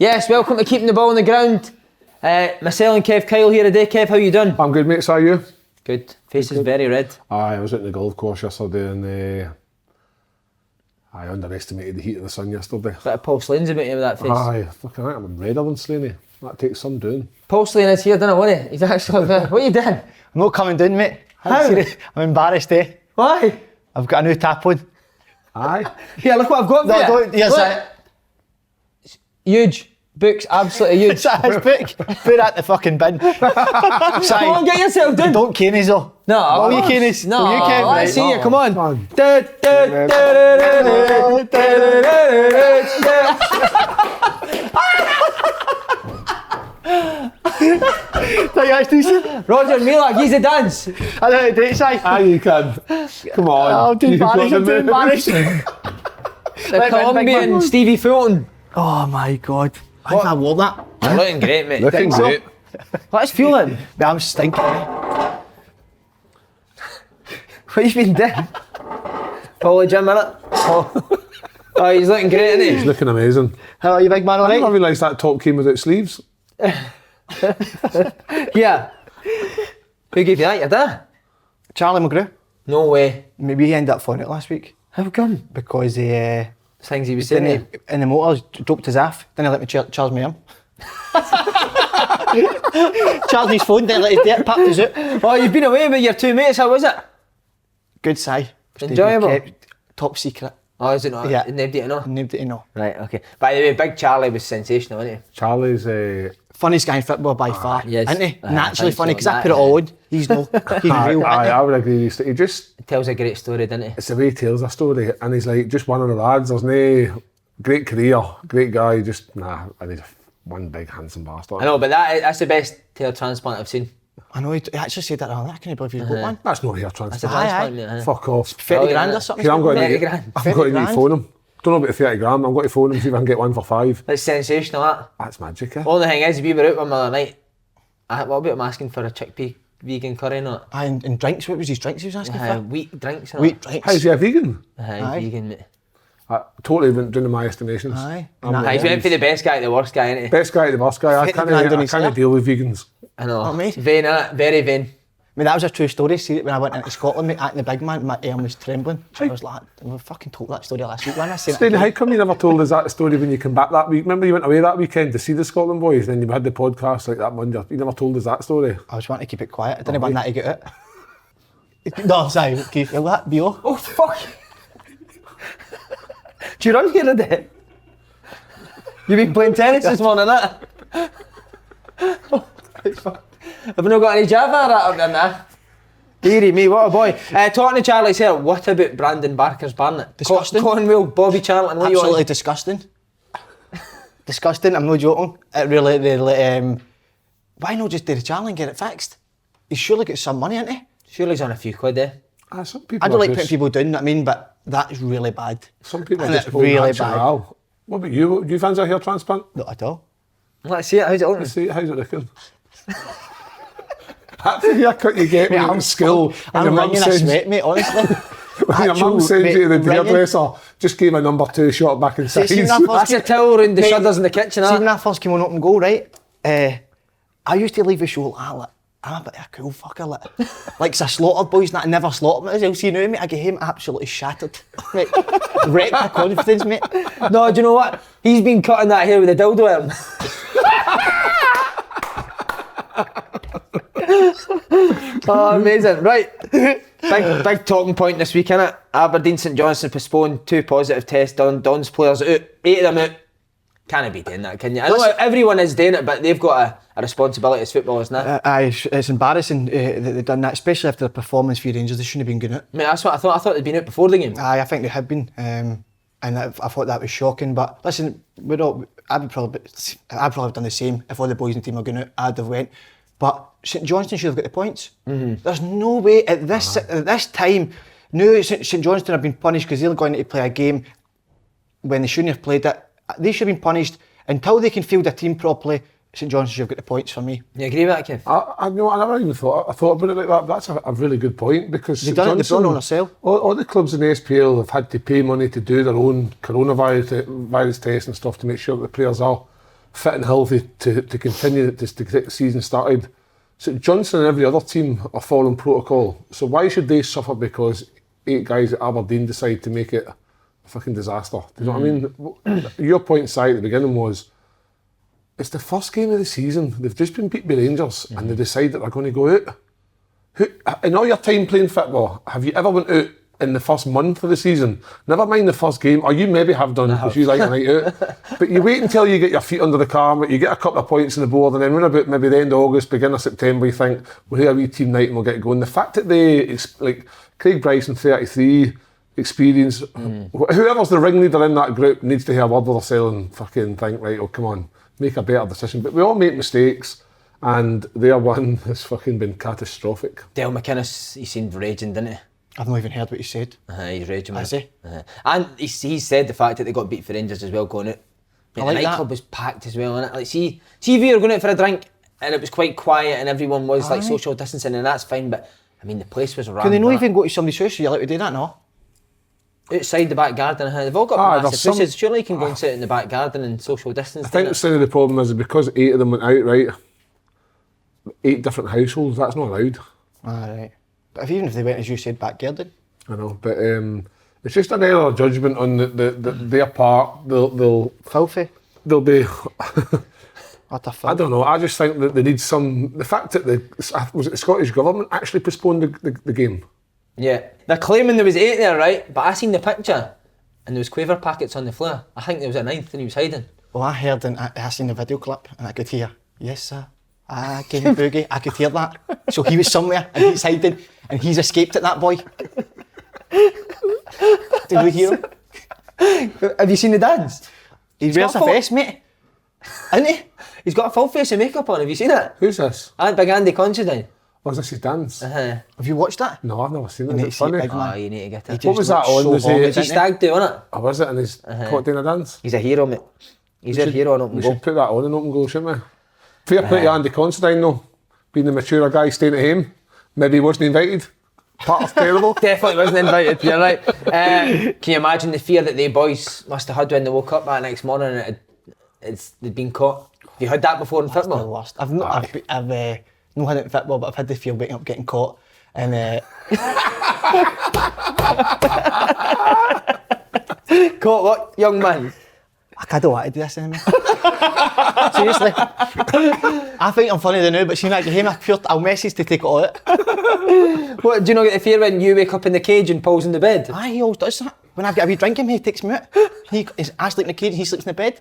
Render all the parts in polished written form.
Yes, welcome to Keeping the Ball on the Ground. Myself and Kev Kyle here today. Kev, how you doing? I'm good, mate. So are you? Good. Face is very red. I was at the golf course yesterday and I underestimated the heat of the sun yesterday. Bit of Paul Slane's about you with that face. Aye, fucking right, I'm redder than Slaney. That takes some doing. Paul Slane is here, doesn't he? He's actually there. What are you doing? I'm not coming down, mate. How? I'm embarrassed, eh? Why? I've got a new tap on. Aye. Yeah, look what I've got for No, you. don't. Yes, Look. Huge. Book's absolutely huge. it's a book. Put that in the fucking bin. Come on, get yourself done. Don't caneys though. No, Will you caneys? No, Will you cane? let's see you. Come on. Are you actually saying? Roger Milak, he's a dance. I know how to do it, Si. Aye, you can. Come on. I'm too embarrassed. I'm too embarrassed. The Colombian Stevie Fulton. Oh my God. I think I wore that. You're looking great, mate. Looking great. Let's feel him. But I'm stinking. What have you been doing? Paulie Jim, innit? Oh, he's looking great, isn't he? He's looking amazing. How are you, big man? All I never right? realised that top came without sleeves. Yeah. Who gave you that, your dad? Charlie McGrew. No way. Maybe he ended up phoning it last week How come? because he Things he was saying. in the motors dropped his aff. Didn't let me charge me him. Charged his phone. Didn't let his dad packed his out. Oh, you've been away with your two mates. How was it? Good, Si. Enjoyable? Kept top secret. Oh, is it not? Yeah. Nobody to know. Nobody to know. Right, okay. By the way, Big Charlie was sensational, wasn't he? Charlie's Funniest guy in football by far, yes. isn't he? I Naturally think funny so, because I that- put it all on. He's no, he's real. I would agree. He just, He tells a great story, doesn't he? it's the way he tells a story, and he's like just one of the lads. There's no great career, great guy. Just and he's one big handsome bastard. I know, but that's the best tail transplant I've seen. I know he actually said that earlier. I can't believe he's got one. That's not hair That's a transplant. transplant, aye. mate. Fuck off. 30 Oh, grand yeah. or something. Here, I'm going 30 to grand. I've got to 30 grand. phone him. Don't know about 30 grand. I'm going to phone him see if I can get one for 5. That's sensational, that. That's magic, eh? Only thing is, we were out one other night. What about him asking for a chickpea vegan curry, not? Aye, and drinks. What was his drinks he was asking for? Wheat drinks, and Wheat drinks. How's he a vegan? Aye. vegan, mate. Totally went down in my estimations. Aye. He's went for the best guy to the worst guy, isn't he? Best guy to the worst guy. I 50 can't, grand on I his can't hair. deal with vegans. I know. Oh, mate. Vain, innit? Very vain. I mean, that was a true story. See, when I went into Scotland, mate, acting the big man, my arm was trembling. So I was like, I fucking told that story last week. When I said Stanley, how come you never told us that story when you came back that week? Remember you went away that weekend to see the Scotland boys, then you had the podcast like that Monday. You never told us that story. I was wanting to keep it quiet. I didn't want that to get out. No, sorry. Can you feel that, B.O.? Oh, fuck. Do you run here today? You've been playing tennis this morning, innit? Have we not got any Java right up there now? Deary me, what a boy. Talking to Charlie's here, what about Brandon Barker's Barnet? Disgusting. Conwell, Bobby Charlton, what Absolutely you want? disgusting. Disgusting, I'm not joking. It really, why not just do the challenge and get it fixed? He's surely got some money, hasn't he? Surely he's on a few quid there. Some people I don't are like just, putting people down, you know what I mean, but that is really bad. Some people are And just it's really natural. What about you? Do you fancy a hair transplant? Not at all. Let's see it, how's it looking? Let's see, how's it looking? That's the haircut you get when you're in school. I'm wringing a sweat, mate, honestly. When your mum sends you to the hairdresser, just give a number 2 shot back in size. See, when I first That's a towel around the Mate, shutters in the kitchen, See, when huh? I first came on Open Goal, right, I used to leave the show like, I'm a bit of a cool fucker, like a slaughtered boys, and I never slaughtered myself. See, you know me, I get him absolutely shattered. Mate, wrecked my confidence, mate. No, do you know what? He's been cutting that hair with a dildo in him. Oh, amazing. Right. Big talking point this week, innit? Aberdeen St Johnstone postponed 2 positive tests on Don's players out. 8 of them out. Can't be doing that, can you? I know everyone is doing it, but they've got a responsibility as footballers now. It's embarrassing that they've done that, especially after the performance for Rangers. They shouldn't have been going out. Mate, that's what I thought. I thought they'd been out before the game. I think they had been, and I thought that was shocking. But listen, I'd probably have done the same if all the boys in the team were going out. I'd have went. But St Johnstone should have got the points. Mm-hmm. There's no way at this time. No, St Johnstone have been punished because they're going to play a game when they shouldn't have played it. They should have been punished until they can field a team properly. St Johnstone should have got the points for me. You agree with that, Kev? I never even thought. I thought about it like that. That's a really good point because They've done it. They've done it on themselves. All the clubs in the SPL have had to pay money to do their own coronavirus virus tests and stuff to make sure that the players are fit and healthy to continue to get the season started. So Johnson and every other team are following protocol. So why should they suffer because 8 guys at Aberdeen decide to make it a fucking disaster? Do you know what I mean? Your point, Si, at the beginning was, it's the first game of the season. They've just been beat by Rangers and they decide that they're going to go out. In all your time playing football, have you ever went out in the first month of the season? Never mind the first game, or you maybe have done because you like a night out. But you wait until you get your feet under the car, you get a couple of points on the board, and then when about maybe the end of August, beginning of September, you think, well, here a wee team night and we'll get going. The fact that they, like Craig Bryson, 33, experience, whoever's the ringleader in that group needs to hear a word with herself and fucking think, right, oh, come on, make a better decision. But we all make mistakes. And their one has fucking been catastrophic. Dale McInnes, he seemed raging, didn't he? I've not even heard what he said. He's raging. Has he? And he said the fact that they got beat for Rangers as well going out. I like the that. nightclub was packed as well, innit? Like, see if you were going out for a drink and it was quite quiet and everyone was like social distancing, and that's fine, but I mean the place was rammed. Can they not even go to somebody's house? Are you allowed to do that, no? Outside the back garden, they've all got massive there's houses. Surely you can go and sit in the back garden and social distance. I think some of the problem is because 8 of them went out, right? 8 different households, that's not allowed. Right. But even if they went, as you said, back garden. I know, but it's just an error of judgment on their part. They'll Filthy. They'll be. What a fun. I don't know. I just think that they need some. The fact that the Scottish government actually postponed the game. Yeah, they're claiming there was 8 there, right? But I seen the picture, and there was quaver packets on the floor. I think there was a 9th, and he was hiding. Well, I heard and I seen the video clip, and I could hear, yes sir, Game Boogie. I could hear that. So he was somewhere, and he's hiding, and he's escaped at that boy. Did we hear him? Have you seen the dance? He wears a vest, mate. Isn't he? He's got a full face of makeup on. Have you seen it? Who's this? Big Andy Considine. Oh, is this his dance? Uh-huh. Have you watched that? No, I've never seen You it. need Is to it see funny? it, big man. Oh, you need to get it. What was that on? Was He's he? stag do, isn't it? Oh, was it? And he's caught doing a dance. He's a hero, mate. He's a hero on open We goal. should put that on in open goal, shouldn't we? Fair play to Andy Considine though, being the mature guy staying at home. Maybe he wasn't invited. Part of terrible. Definitely wasn't invited, you're right. Can you imagine the fear that the boys must have had when they woke up that next morning and they'd been caught? Have you had that before in The football? worst. I've not had it in football, but I've had the fear of waking up getting caught. And Caught what, young man? I don't want to do this anymore. Seriously. I think I'm funny now, but seeing that game, I'll message to take it all out. What, do you not get the fear when you wake up in the cage and Paul's in the bed? Aye, he always does that. When I've got a wee drink in me, he takes me out. I sleep in the cage and he sleeps in the bed.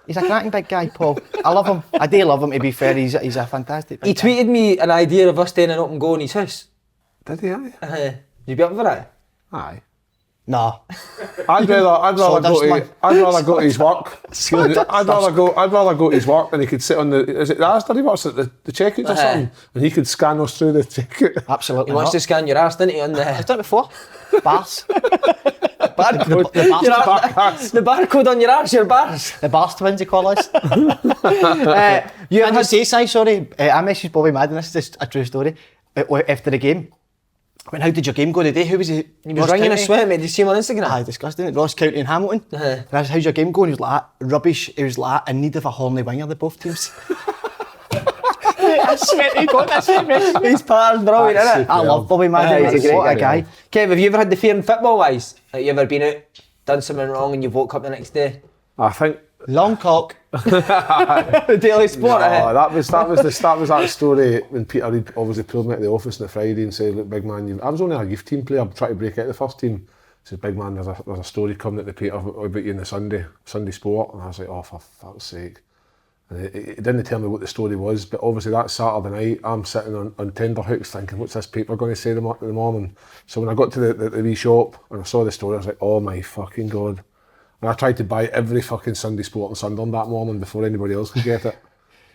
He's a cracking big guy, Paul. I love him. I do love him, to be fair. He's a fantastic big He guy. tweeted me an idea of us staying in open goal in his house. Did he? Aye. You be up for that? Aye. No. I'd rather go to his work. Sawdust. I'd rather go to his work and he could sit on the. Is it the Asda he works at the checkouts or something? And he could scan us through the checkout. Absolutely He wants not. to scan your arse, didn't he? On I've the done it before. Bars. barcode. The The barcode on your arse, your bars. The Bars twins, they call us. You I ever just say, sorry, I messaged Bobby Madden, this is just a true story, after the game. I went, how did your game go today? Who was he? He was ringing a sweat, mate. Did you see him on Instagram? Aye, disgusting. At Ross County and Hamilton. And I was, how's your game going? He was like, rubbish. He was like, in need of a Hornley winger, the both teams. I swear to God, that's it. His par's brilliant, That's isn't it? I love Bobby Madden. He's a great What a guy. guy. Kev, have you ever had the fear in football wise? Have you ever been out, done something wrong and you've woke up the next day? I think. Long cock. The Daily Sport, Oh, that was that story when Peter Reid obviously pulled me out of the office on the Friday and said, look, big man, I was only a youth team player, I'm trying to break out the first team. He said, big man, there's a story coming at the Peter about you in the Sunday Sport. And I was like, oh, for fuck's sake. And he didn't tell me what the story was, but obviously that Saturday night, I'm sitting on tenterhooks thinking, what's this paper going to say in the morning? So when I got to the wee shop and I saw the story, I was like, oh my fucking God. And I tried to buy every fucking Sunday Sport in Sunderland that morning before anybody else could get it.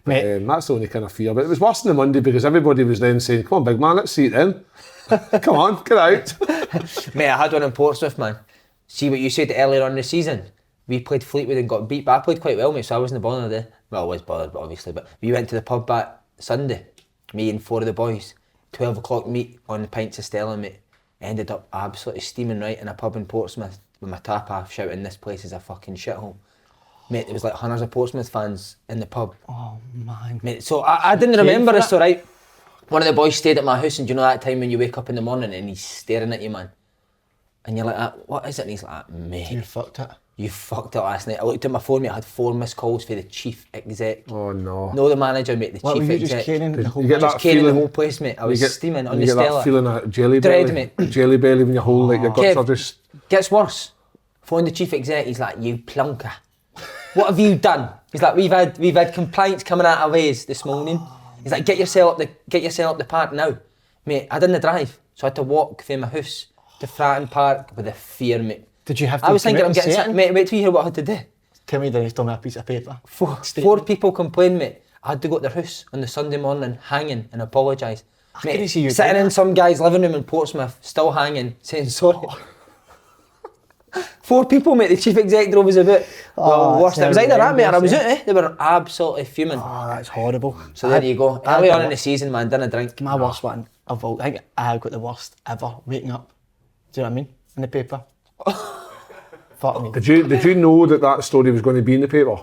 But, that's the only kind of fear. But it was worse than the Monday because everybody was then saying, come on, big man, let's see it then. Come on, get out. Mate, I had one in Portsmouth, man. See what you said earlier on in the season? We played Fleetwood and got beat, but I played quite well, mate, so I wasn't bothered there. Well, I was bothered, but obviously. But we went to the pub that Sunday, me and 4 of the boys. 12 o'clock meet on the Pints of Stella, mate. Ended up absolutely steaming right in a pub in Portsmouth with my tap off shouting, this place is a fucking shithole. Mate, there was like hundreds of Portsmouth fans in the pub. Oh man. Mate, so I didn't remember this, so right. One of the boys stayed at my house, and do you know that time when you wake up in the morning and he's staring at you, man? And you're like, what is it? And he's like, mate. You fucked it. You fucked it last night. I looked at my phone, mate, I had 4 missed calls for the chief exec. Oh no. No, the manager, mate, the What, chief were you exec. just caning the whole You get place? that Caning the feeling, whole place, mate. I was steaming on the you get Stella. that feeling of jelly Dread, belly, mate. jelly belly when your whole like your guts Kev, are just. Gets worse. Phone the chief exec, he's like, you plunker. What have you done? He's like, we've had complaints coming out of ways this morning. He's like, get yourself up the park now. Mate, I didn't drive, so I had to walk from my house to Fratton Park with a fear, mate. Did you have to I was come thinking out I'm and getting say sick. it? Mate, wait till you hear what I had to do. Tell me that he's done me a piece of paper. Four people complained, mate. I had to go to their house on the Sunday morning, hanging and apologise. couldn't see you sitting doing in that. some guy's living room in Portsmouth, still hanging, saying sorry. 4 people, mate. The chief exec drove us about. Oh, Worst. It was that's either that, mate, or I was horrendous, out. They were absolutely fuming. Oh, that's horrible. So there you go. Early on in the season, man, didn't drink. My worst one of all. I think I got the worst ever waking up. Do you know what I mean? In the paper. Fuck me. Did you know that story was going to be in the paper?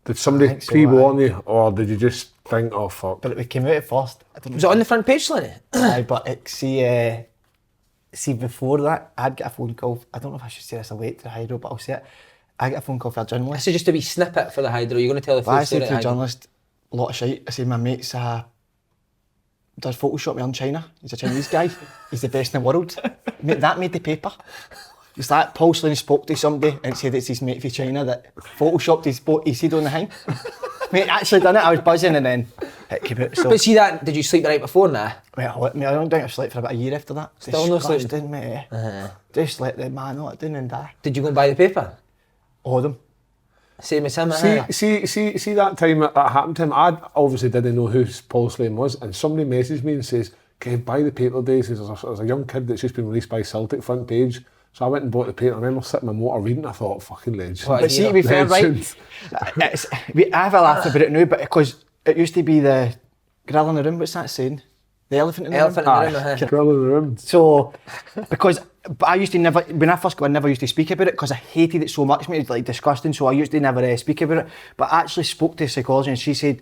Did somebody think so, pre-warn you, or did you just think, oh fuck? But it came out at first. I don't Was it on the front page, Slaney? Aye, but see before that, I'd get a phone call. I don't know if I should say this away to the Hydro, but I'll say it. I get a phone call for a journalist. This is just a wee snippet for the Hydro. You're going to tell the full I story. said to the at Hydro. journalist, a lot of shite. I said, my mate's does Photoshop me on China. He's a Chinese guy. He's the best in the world. Mate, that made the paper. It's like Paul Slane spoke to somebody and said it's his mate from China that photoshopped his head on the thing. Mate, actually done it. I was buzzing and then it came out. So, But see that, did you sleep the night before now? mate, I don't think I slept for about a year after that. Still no sleep? Disgusting, mate. Just let the man know it didn't and die. Did you go and buy the paper? All of them. Same as him. See that time that happened to him, I obviously didn't know who Paul Slane was, and somebody messaged me and says, "Kev, buy the paper today." He says, there's a young kid that's just been released by Celtic front page. So I went and bought the paper. I remember sitting in my motor reading. I thought, fucking legend. What, But see, to be fair, right, I have a laugh about it now, but because it used to be the grill in the room, what's that saying? The elephant in the Elephant room? in the room, Aye. Grill in the room. So, but I used to never, when I first got, I never used to speak about it because I hated it so much, mate, it was like disgusting, so I used to never speak about it. But I actually spoke to a psychologist and she said,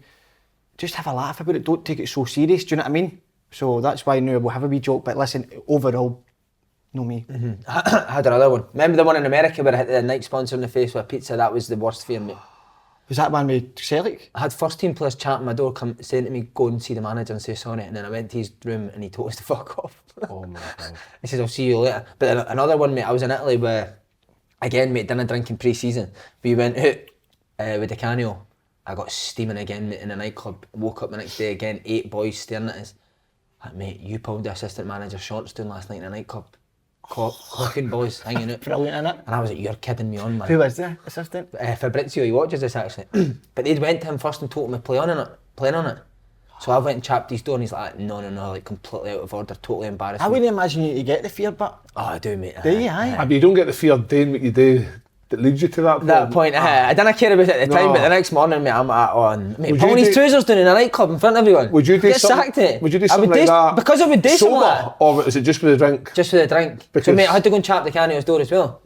just have a laugh about it, don't take it so serious, do you know what I mean? So that's why now we'll have a wee joke, but listen, overall, no me. I had another one. Remember the one in America where I hit the night sponsor in the face with a pizza? That was the worst fear, mate. Was that one with Celtic? I had first team players chatting my door, saying to me, go and see the manager and say sorry. And then I went to his room and he told us to fuck off. Oh my God. He says, I'll see you later. But then another one, mate, I was in Italy where, again, mate, didn't drink in pre-season. We went out with the Canio. I got steaming again, mate, in a nightclub. Woke up the next day again, 8 boys staring at us. Like, mate, you pulled the assistant manager's shorts down last night in a nightclub. Clocking boys hanging out. Brilliant, innit? And I was like, you're kidding me on, man. Who was the assistant? Fabrizio, he watches this actually. But they'd went to him first and told him to play on it. So I went and chapped his door and he's like, no, like completely out of order, totally embarrassed. I wouldn't imagine you to get the fear, but Oh, I do, mate. do you, aye? But you don't get the fear doing what you do that leads you to that point. That point, I didn't care about it at the time, No. but the next morning, mate, I'm on. Mate, Would pulling you his do- trousers down in a nightclub in front of everyone. Would you do Get something? sacked it. Would you do I something like that? Because I would do something like sober, that. or is it just with a drink? Just for the drink. So, Because- mate, I had to go and chap the Canio's door as well.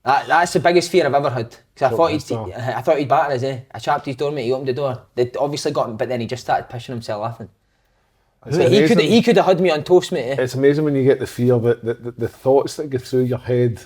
That's the biggest fear I've ever had. Because I thought he'd batter us, eh? I chapped his door, mate, he opened the door. They'd obviously got him, but then he just started pissing himself laughing. So he could have had me on toast, mate, eh? It's amazing when you get the fear, but the thoughts that go through your head,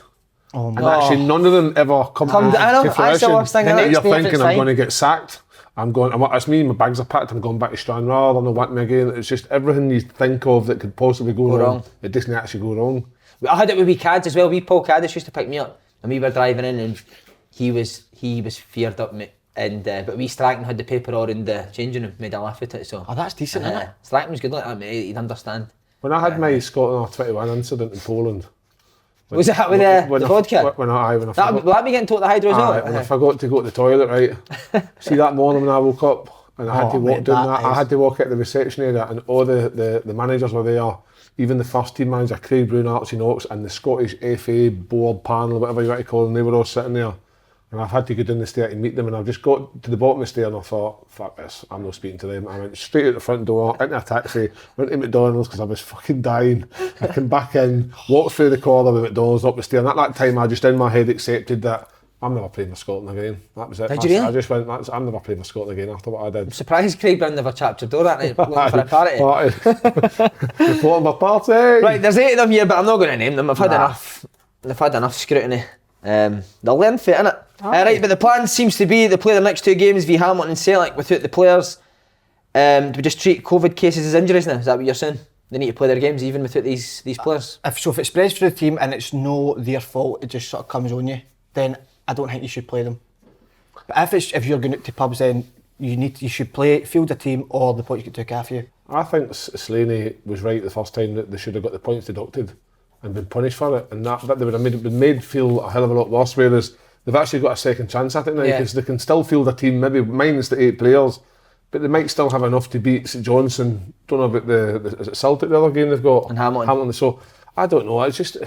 Oh, and man. actually none of them ever come I know, to that's the fruition. worst thing, And innit? you're Next day, if thinking, it's I'm fine. going to get sacked. It's me, my bags are packed, I'm going back to Stranraer, they're not wanting me again. It's just everything you think of that could possibly go wrong. It doesn't actually go wrong. I had it with wee Cads as well. Wee Paul Caddis used to pick me up, and we were driving in, and he was feared up, mate. And but wee Strachan had the paper all in the changing room, made a laugh at it. So Oh, that's decent, isn't it? Strachan was good like that, mate. He'd understand. When I had my Scotland R21 incident in Poland. Was that with the vodka? Will that be getting taught the Hydro as well? when I forgot to go to the toilet, right? See that morning when I woke up and I had to walk mate, down that that, I is- had to walk out the reception area and all the managers were there, even the first team manager, Craig Brown, Archie Knox, and the Scottish FA board panel, whatever you want to call them, they were all sitting there. And I've had to go down the stair to meet them, and I've just got to the bottom of the stair and I thought, fuck this, I'm not speaking to them. I went straight out the front door, into a taxi, went to McDonald's because I was fucking dying. I came back in, walked through the corridor with McDonald's up the stair, and at that time I just in my head accepted that I'm never playing for Scotland again. That was it. Did you really? I just went, I'm never playing for Scotland again after what I did. I'm surprised Craig Brown never chapped your door that night looking for a party. Reporting my party. Right, there's 8 of them here, but I'm not going to name them. I've had enough. They've had enough scrutiny. They'll learn from it, innit? Right, but the plan seems to be they play their next 2 games via Hamilton and Celtic without the players. Do we just treat COVID cases as injuries now? Is that what you're saying? They need to play their games even without these players? If it spreads through the team and it's no their fault, it just sort of comes on you, then I don't think you should play them. But if you're going out to pubs, then you should field a team or the points get took off you. I think Slaney was right the first time that they should have got the points deducted and been punished for it, and that they would have been made feel a hell of a lot worse. Whereas they've actually got a second chance at it now because they can still field a team, maybe minus the 8 players, but they might still have enough to beat St Johnstone. Don't know about is it Celtic the other game they've got? And Hamilton. So I don't know. It's just.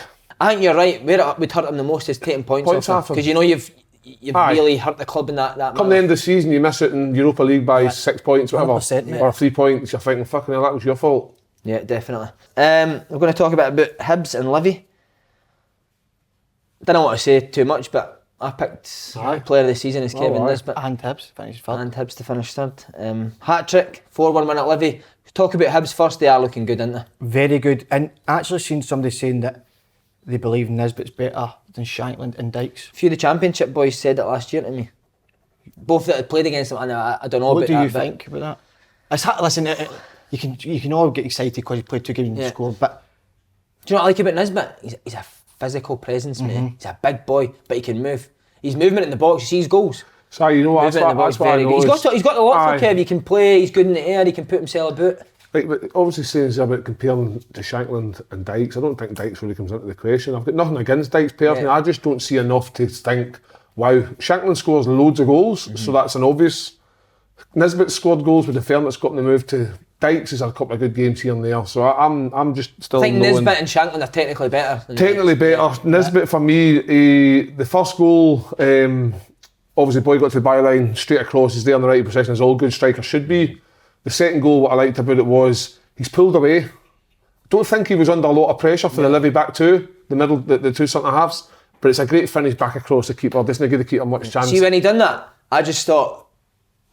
I think you're right. Where it would hurt them the most is taking points off them, because you know you've really hurt the club in that. Come the end of the season, you miss it in Europa League by 6 points, whatever, or 3 points. You're thinking, fucking hell, that was your fault. Yeah, definitely. We're going to talk about Hibs and Levy. Don't want to say too much, but I picked player of the season as Kevin Nisbet. And Hibs finished third. And Hibs to finish third. Hat-trick, 4-1 win at Levy. Talk about Hibs first. They are looking good, aren't they? Very good. And I actually seen somebody saying that they believe Nisbet's better than Shankland and Dykes. A few of the Championship boys said it last year to me. Both that had played against them, and I don't know what about that. What do you think about that? Listen, you can all get excited because you played 2 games and scored, but... Do you know what I like about Nisbet? He's a physical presence, mate. He's a big boy, but he can move. His movement in the box, you see his goals. So you know what? That's what I know. He's got the lot for Kev. He can play. He's good in the air. He can put himself about. Like, but obviously saying about comparing to Shankland and Dykes, I don't think Dykes really comes into the question. I've got nothing against Dykes personally. I just don't see enough to think, wow, Shankland scores loads of goals, so that's an obvious. Nisbet scored goals with the fairness got in the move to. Dykes is a couple of good games here and there, so I'm just still. I think Nisbet and Shankland are technically better. Nisbet for me, the first goal, obviously boy got to the byline, straight across, he's there on the right possession, as all good strikers should be. The second goal, what I liked about it was he's pulled away. Don't think he was under a lot of pressure for the Levy back two, the 2 centre halves, but it's a great finish back across the keeper. Doesn't give the keeper much chance. See when he done that, I just thought.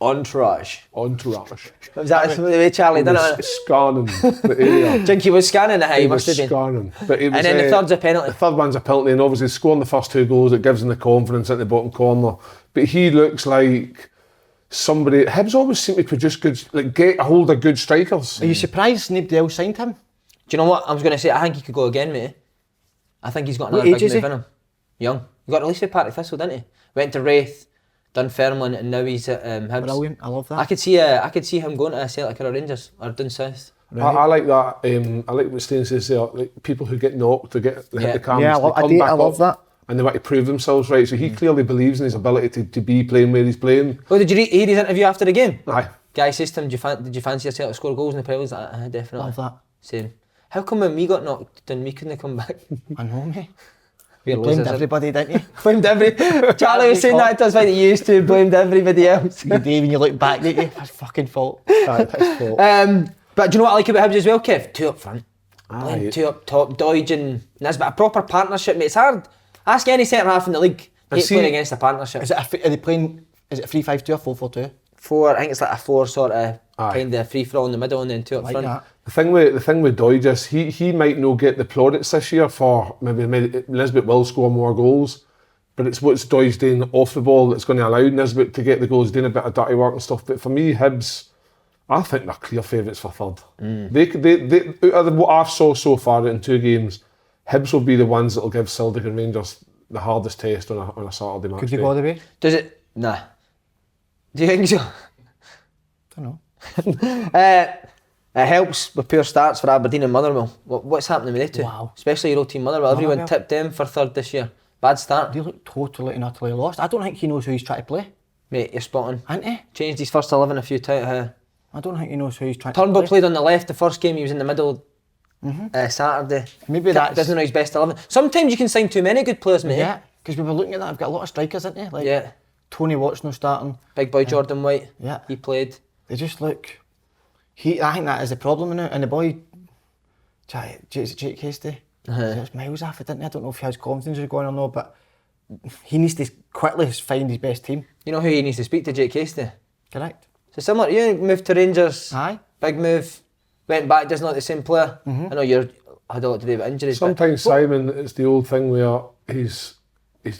Entourage. Was that the way Charlie done it? Scanning the area. Think he was scanning it? He must have been. Scanning. But it was, and then the third's a penalty. The third one's a penalty, and obviously scoring the first 2 goals, it gives him the confidence at the bottom corner. But he looks like somebody. Hibs always seem to produce good, like get a hold of good strikers. Are you surprised nobody else signed him? Do you know what I was going to say? I think he could go again, mate. I think he's got another big move in him. Young. He got released by Partick Thistle, didn't he? Went to Wraith. Dunfermline, and now he's at Hibs. Brilliant, I love that. I could see him going to Celtic or Rangers or down south. Right. I like that. I like what Stain says there. Like people who get knocked, hit the cams, I love that. And they want to prove themselves, right? So he clearly believes in his ability to be playing where he's playing. Oh, did you hear his interview after the game? Aye. Guy says to him, did you fancy yourself to score goals in the Premier League? Like, definitely. Love that. Same. How come when we got knocked down, we couldn't come back? I know, mate. You blamed everybody, didn't you? Blamed Charlie was saying that to us, like he used to, blamed everybody else. You do when you look back at you, that's fucking fault. That's fault. But do you know what I like about Hibs as well, Kev? 2 up front. 2 up top, Doidge and Nisbet. A proper partnership, mate. It's hard. Ask any centre half in the league. Hate playing against a partnership. Is it a 3-5-2 or 4-4-2? 4, I think it's like a 4 sort of kind of free for all in the middle and then 2 up front. That. The thing with Doidge is he might not get the plaudits this year for maybe Nisbet will score more goals, but it's what's Doidge doing off the ball that's going to allow Nisbet to get the goals, doing a bit of dirty work and stuff. But for me, Hibs, I think they're clear favourites for third. They out of what I've saw so far in 2 games, Hibs will be the ones that will give Celtic and Rangers the hardest test on a Saturday match. Could they go all the way? Does it? Nah. Do you think so? Don't know. It helps with poor starts for Aberdeen and Motherwell. What's happening with they 2? Wow. Especially your old team Motherwell. Everyone tipped them for third this year. Bad start. They look totally and utterly lost. I don't think he knows who he's trying to play. Mate, you're spot on. Ain't he? Changed his first 11 a few times. I don't think he knows who he's trying to play. Turnbull played on the left the first game. He was in the middle Saturday. Maybe that doesn't know his best 11. Sometimes you can sign too many good players, mate. Yeah, because we were looking at that. I've got a lot of strikers, isn't he? Like Tony Watt's no starting. Big boy Jordan White. Yeah. He played. They just look... I think that is the problem now. And the boy, Jake Hasty, he was miles off it, didn't he? I don't know if he has confidence was going or not, but he needs to quickly find his best team. You know who he needs to speak to? Jake Hasty. Correct. So similar to you, moved to Rangers. Aye. Big move. Went back, doesn't look the same player. Mm-hmm. I know you had a lot to do with injuries. Sometimes Simon, it's the old thing where he's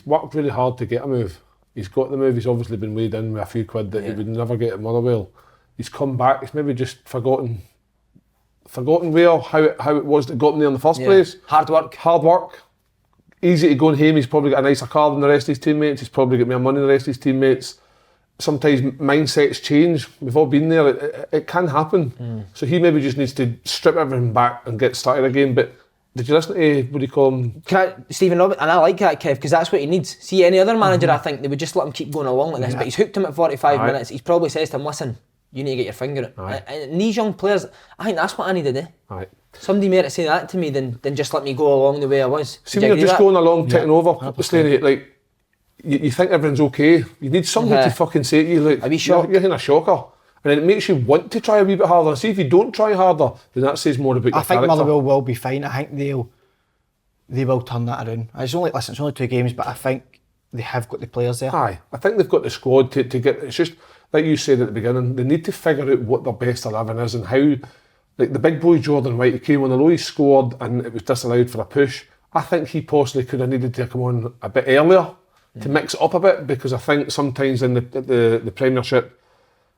worked really hard to get a move. He's got the move. He's obviously been weighed in with a few quid that he would never get at Motherwell. He's come back. He's maybe just forgotten where how it was that got him there in the first place. Hard work. Easy to go and home. He's probably got a nicer car than the rest of his teammates. He's probably got more money than the rest of his teammates. Sometimes mindsets change. We've all been there. It can happen. So he maybe just needs to strip everything back and get started again. But did you listen to what do you call him? Stephen Roberts, and I like that, Kev, because that's what he needs. See, any other manager, I think they would just let him keep going along like this. But he's hooked him at 45 minutes. He's probably says to him, "Listen, you need to get your finger out." And these young players, I think that's what I needed. Aye. Somebody made it say that to me than just let me go along the way I was. See, when you're just going along, taking over, staying like you think everything's okay. You need somebody to fucking say to you, like, you're in a shocker. And then it makes you want to try a wee bit harder. And see, if you don't try harder, then that says more about your character. I think Motherwell will be fine. I think they will turn that around. It's only 2 games, but I think they have got the players there. Aye, I think they've got the squad to get. It's just like you said at the beginning. They need to figure out what their best 11 is and how. Like the big boy Jordan White, he came on, although he scored and it was disallowed for a push. I think he possibly could have needed to come on a bit earlier to mix it up a bit, because I think sometimes in the Premiership,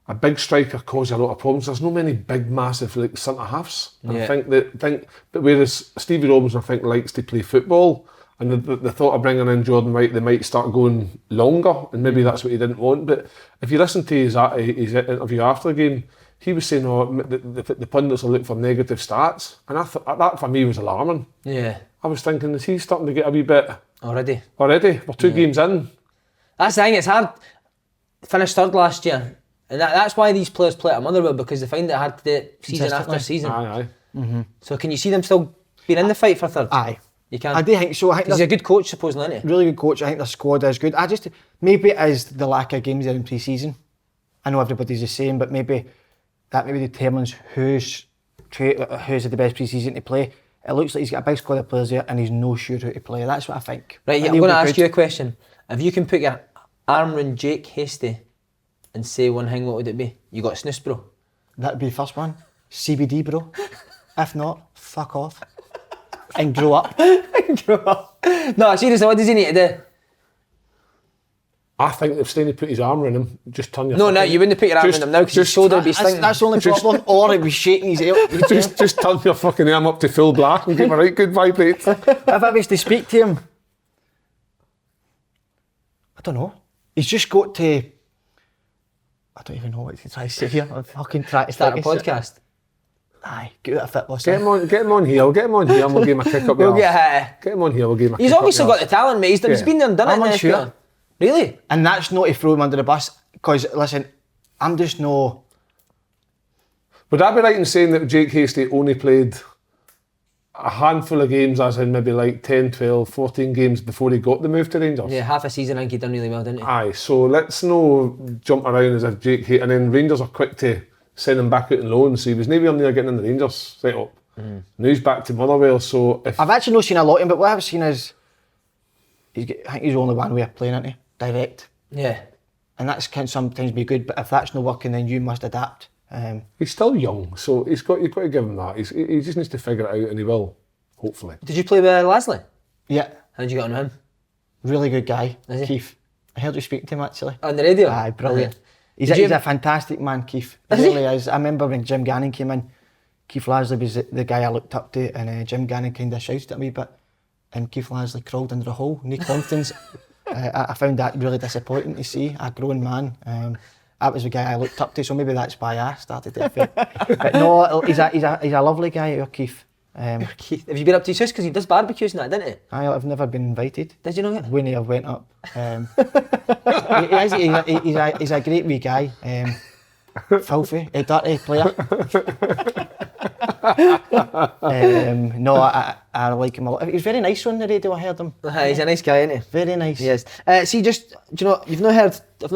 a big striker causes a lot of problems. There's no many big, massive like centre halves. And I think but whereas Stevie Robinson, I think, likes to play football, and the thought of bringing in Jordan White, they might start going longer, and maybe that's what he didn't want. But if you listen to his interview after the game, he was saying, the pundits will look for negative stats, and I thought that for me was alarming. Yeah. I was thinking, is he starting to get a wee bit already? We're 2 games in. That's the thing. It's hard. Finished third last year, and that's why these players play at Motherwell, because they find it hard to do it season after season. Aye. Mm-hmm. So can you see them still being in the fight for third? Aye. You can. I do think so. He's a good coach, supposedly, isn't he? Really good coach. I think the squad is good. Maybe it is the lack of games there in pre-season. I know everybody's the same, but maybe that determines who's the best pre-season to play. It looks like he's got a big squad of players there and he's no sure how to play. That's what I think. Right, I'm going to ask you a question. If you can put your arm around Jake Hasty and say one thing, what would it be? You got snooze, bro? That'd be the first one. CBD, bro. If not, fuck off. And grow up. Grow up. No, seriously, what does he need to do? I think if Steiny put his arm around him, just turn your... No, you wouldn't put your arm around him now because his shoulder would be stinking. That's the only problem. Or he'd be shaking his head. just turn your fucking arm up to full blast and give him a right good vibrate. If I was to speak to him, I don't know. He's just got to... I don't even know what to try to say here. I'm fucking trying to start a podcast. Aye, get out of fitness. Get him on here, and we'll give him a kick up. We'll get him on here, we'll give him a kick up. He's obviously got the talent, mate. He's been there and done it. I'm unsure. Really? And that's not to throw him under the bus, because, listen, I'm just no... Would I be right in saying that Jake Hasty only played a handful of games, as in maybe like 10, 12, 14 games before he got the move to Rangers? Yeah, half a season I think he done really well, didn't he? Aye, so let's no jump around as if Jake Hasty... And then Rangers are quick to send him back out on loan, so he was never near getting in the Rangers set up. Now he's back to Motherwell, so if... I've actually not seen a lot of him, but what I've seen is... I think he's only one way of playing, isn't he? Direct. Yeah. And that can sometimes be good, but if that's not working, then you must adapt. He's still young, so you've got to give him that. He just needs to figure it out, and he will, hopefully. Did you play with Leslie? Yeah. How did you get on with him? Really good guy, Is he? Keith. I heard you speak to him actually. On the radio? Aye, brilliant. He's a fantastic man, Keith. He really is. I remember when Jim Gannon came in, Keith Lasley was the guy I looked up to, and Jim Gannon kind of shouted at me, but Keith Lasley crawled into the hole, no confidence. I found that really disappointing to see a grown man. That was the guy I looked up to, so maybe that's why I started to feel. But no, he's a lovely guy, Keith. Keith, have you been up to his house? Because he does barbecues and that, didn't he? I've never been invited. Did you know that? When I went up. He's a great wee guy. Filthy, a dirty player. No, I like him a lot. He was very nice on the radio. I heard him. He's a nice guy, isn't he? Very nice. Yes. See, do you know? I've not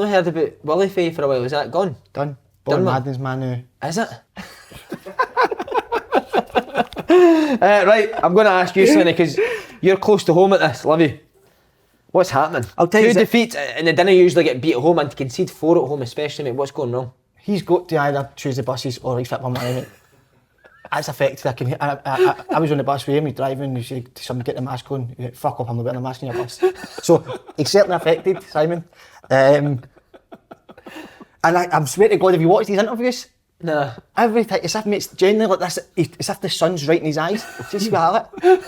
heard about Willie Faye for a while. Is that gone? Done. Born Madden's man now. Is it? Right, I'm going to ask you, Slinny, because you're close to home at this, Livy. What's happening? I'll tell you Two that- defeats and they didn't usually get beat at home, and to concede 4 at home especially, mate, what's going wrong? He's got to either choose the buses or he's fit for money. That's affected. I was on the bus with him, he's driving, he said to somebody, get the mask on. He went, fuck off, I'm not getting a mask in your bus. So he's certainly affected, Simon. And I'm swear to God, have you watched these interviews? Nah. Every time, it's if it's genuinely like this, it's if the sun's right in his eyes. Just about it.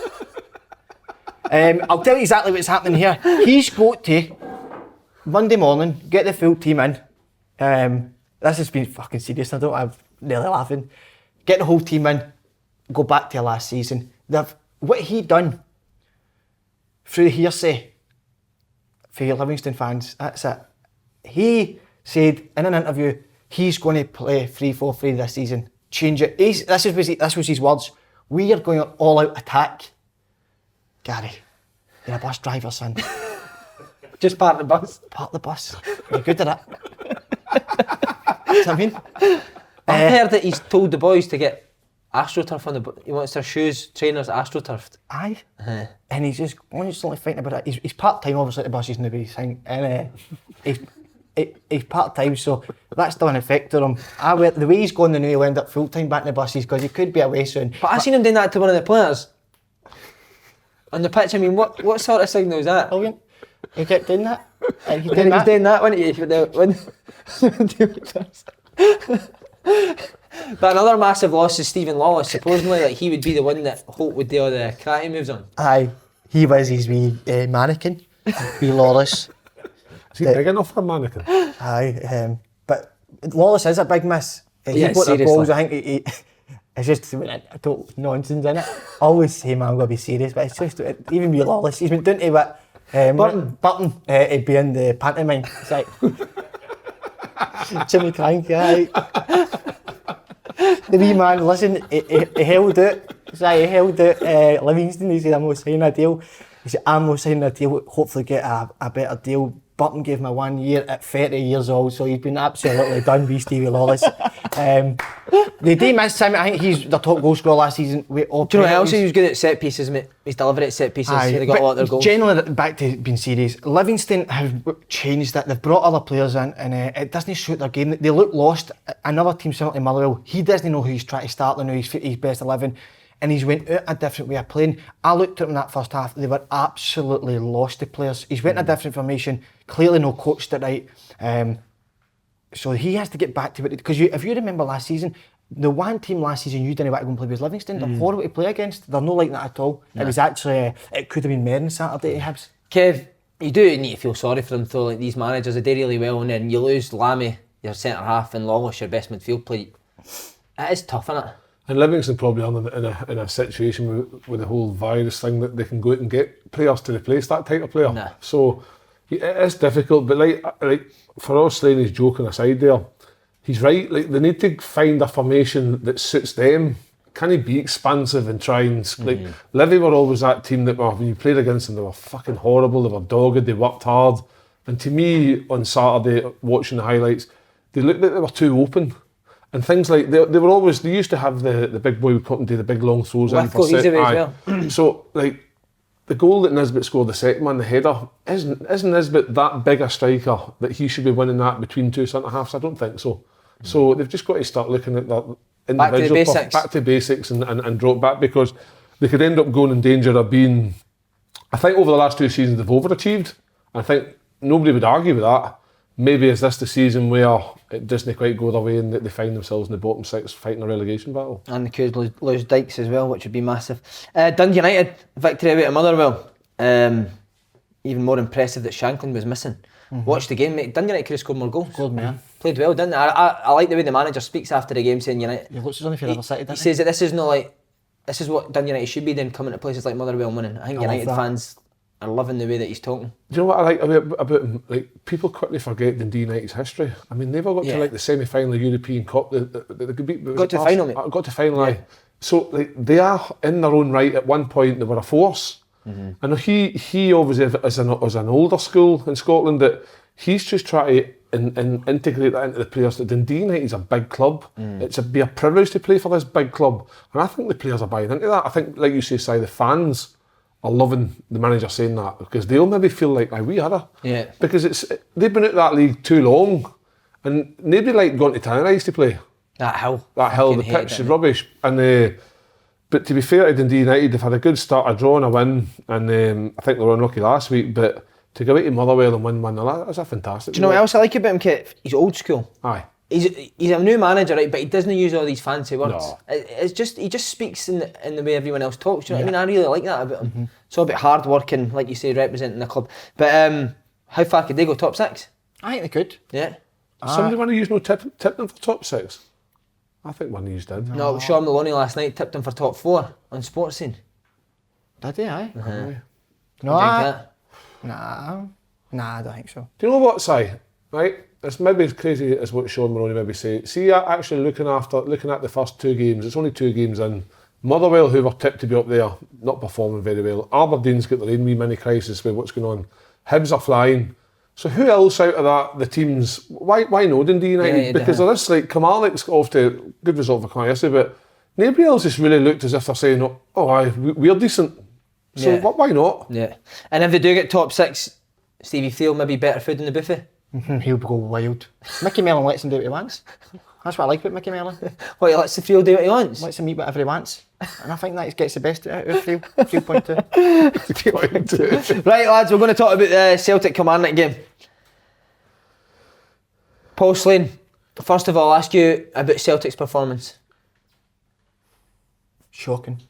I'll tell you exactly what's happening here. He's got to, Monday morning, get the full team in. This has been fucking serious, I'm nearly laughing. Get the whole team in, go back to last season. What he done through the hearsay for your Livingston fans, that's it. He said in an interview, he's going to play 3-4-3 this season. Change it. This was his words. We are going on all-out attack. Gary, you're a bus driver, son. Just park the bus. Park the bus. You're good at it. That's what I mean. I've heard that he's told the boys to get AstroTurf on the... He wants their shoes, trainers, AstroTurfed. Aye. And he's just constantly fighting about it. He's part-time, obviously, at the buses and the base thing. And he's part-time, so that's still an effect on him. The way he's going, the new he'll end up full-time back in the buses because he could be away soon. But I seen him doing that to one of the players. On the pitch, I mean, what sort of signal is that? Brilliant. He kept doing that. He He was doing that, wasn't he? But another massive loss is Stephen Lawless. Supposedly, like, he would be the one that Holt would do all the karate moves on. Aye. He was his wee mannequin. Wee Lawless. Is he big enough for a mannequin? Aye. But Lawless is a big miss. He Yeah, got the seriously. goals, I think he it's just a total nonsense in it. I always say, man, I'm going to be serious, but it's just, even with Lawless, he's been doing to what? Burton. He'd be in the pantomime. It's like, Jimmy Crank, aye. The wee man, listen, he held it. He held it. Livingston, he said, I'm going to sign a deal. He said, I'm going to sign a deal, hopefully get a better deal. Burton gave me 1 year at 30 years old, so he's been absolutely done with Stevie Lawless. They do miss him. I think he's the top goal scorer last season. Do you know what else he was good at set pieces, mate? He's delivered at set pieces. They got a lot of their goals. Generally, back to being serious, Livingston have changed that. They've brought other players in, and it doesn't suit their game. They look lost. Another team similar to Motherwell, he doesn't know who he's trying to start. They know he's best 11. And he's went out a different way of playing. I looked at him in that first half, they were absolutely lost, the players. He's went in a different formation, clearly no coached it right. So he has to get back to it. Because if you remember last season, the one team last season you didn't want to go and play was Livingston. They're horrible to play against. They're not like that at all. No. It was actually, it could have been Merrin Saturday to Hibs. Kev, you do need to feel sorry for them though. Like, these managers, they do really well, and then you lose Lammy, your centre half, and Lawless, your best midfield player. It is tough, isn't it? And Livingston probably are in a situation with the whole virus thing that they can go out and get players to replace that type of player. Nah. So it is difficult, but like for us, Slaney's joking aside there, he's right. Like, they need to find a formation that suits them. Can he be expansive and try and like Livy were always that team that when you played against them, they were fucking horrible. They were dogged. They worked hard. And to me, on Saturday, watching the highlights, they looked like they were too open. And things like they used to have the big boy would come and do the big long throws in for set. Well. So like the goal that Nisbet scored, the second one, the header, isn't Nisbet that big a striker that he should be winning that between two centre halves? I don't think so. So they've just got to start looking at that individual back to basics and drop back, because they could end up going in danger of being. I think over the last 2 seasons they've overachieved. I think nobody would argue with that. Maybe is this the season where it doesn't quite go their way and they find themselves in the bottom 6 fighting a relegation battle? And they could lose Dykes as well, which would be massive. Dundee United, victory away at Motherwell. Even more impressive that Shanklin was missing. Watch the game, mate. Dundee United could have scored more goals. Good man. Played well, didn't they? I like the way the manager speaks after the game, saying United. He looks as if he's City, He says that this is not like, this is what Dundee United should be then, coming to places like Motherwell and winning. I think United fans are loving the way that he's talking. Do you know what I like about him? Like, people quickly forget Dundee United's history. I mean, they've all got to like the semi-final of the European Cup. They could beat. Got to the final, mate. Got to final, aye. So like, they are in their own right. At one point, they were a force. I know he obviously as an older school in Scotland, that he's just trying to integrate that into the players. That Dundee United is a big club. It's be a privilege to play for this big club, and I think the players are buying into that. I think, like you say, Si, the fans are loving the manager saying that, because they'll maybe feel like, aye, we are a. Yeah. Because they've been at that league too long, and nobody liked going to Tannadice to play. That hill. The pitch is rubbish. And but to be fair to Dundee United, they've had a good start, a draw and a win, and I think they were unlucky last week, but to go out to Motherwell and win 1-0, that's a fantastic. Do you know what else I like about him, Kit? He's old school. Aye. He's a new manager, right? But he doesn't use all these fancy words. No. It's just he just speaks in the way everyone else talks. You know what I mean? I really like that about him. It's all about hard work and, like you say, representing the club. But how far could they go? Top 6? I think they could. Yeah. Somebody want to use tip them for top 6? I think one of these did. No, Sean Maloney last night tipped him for top 4 on Sports Scene. Did he? Aye. No, Nah, I don't think so. Do you know what, Si? Right? It's maybe as crazy as what Sean Maloney maybe say. See, actually looking at the first 2 games, it's only 2 games in. Motherwell, who were tipped to be up there, not performing very well. Aberdeen's got their own wee mini crisis with what's going on. Hibs are flying. So who else out of that, the teams, why no Dundee United? Because there is, like, Kamalek's off to good result for Connor yesterday, but nobody else has really looked as if they're saying, oh aye, we're decent. So why not? Yeah. And if they do get top 6, Stevie Thiel maybe better food in the buffet? He'll go wild. Mickey Mellon lets him do what he wants. That's what I like about Mickey Mellon. What, he lets the Thiel do what he wants? Lets him eat whatever he wants. And I think that gets the best out of Thiel. 3.2. Right, lads, we're going to talk about the Celtic Kilmarnock game. Paul Slane, first of all, I'll ask you about Celtic's performance. Shocking.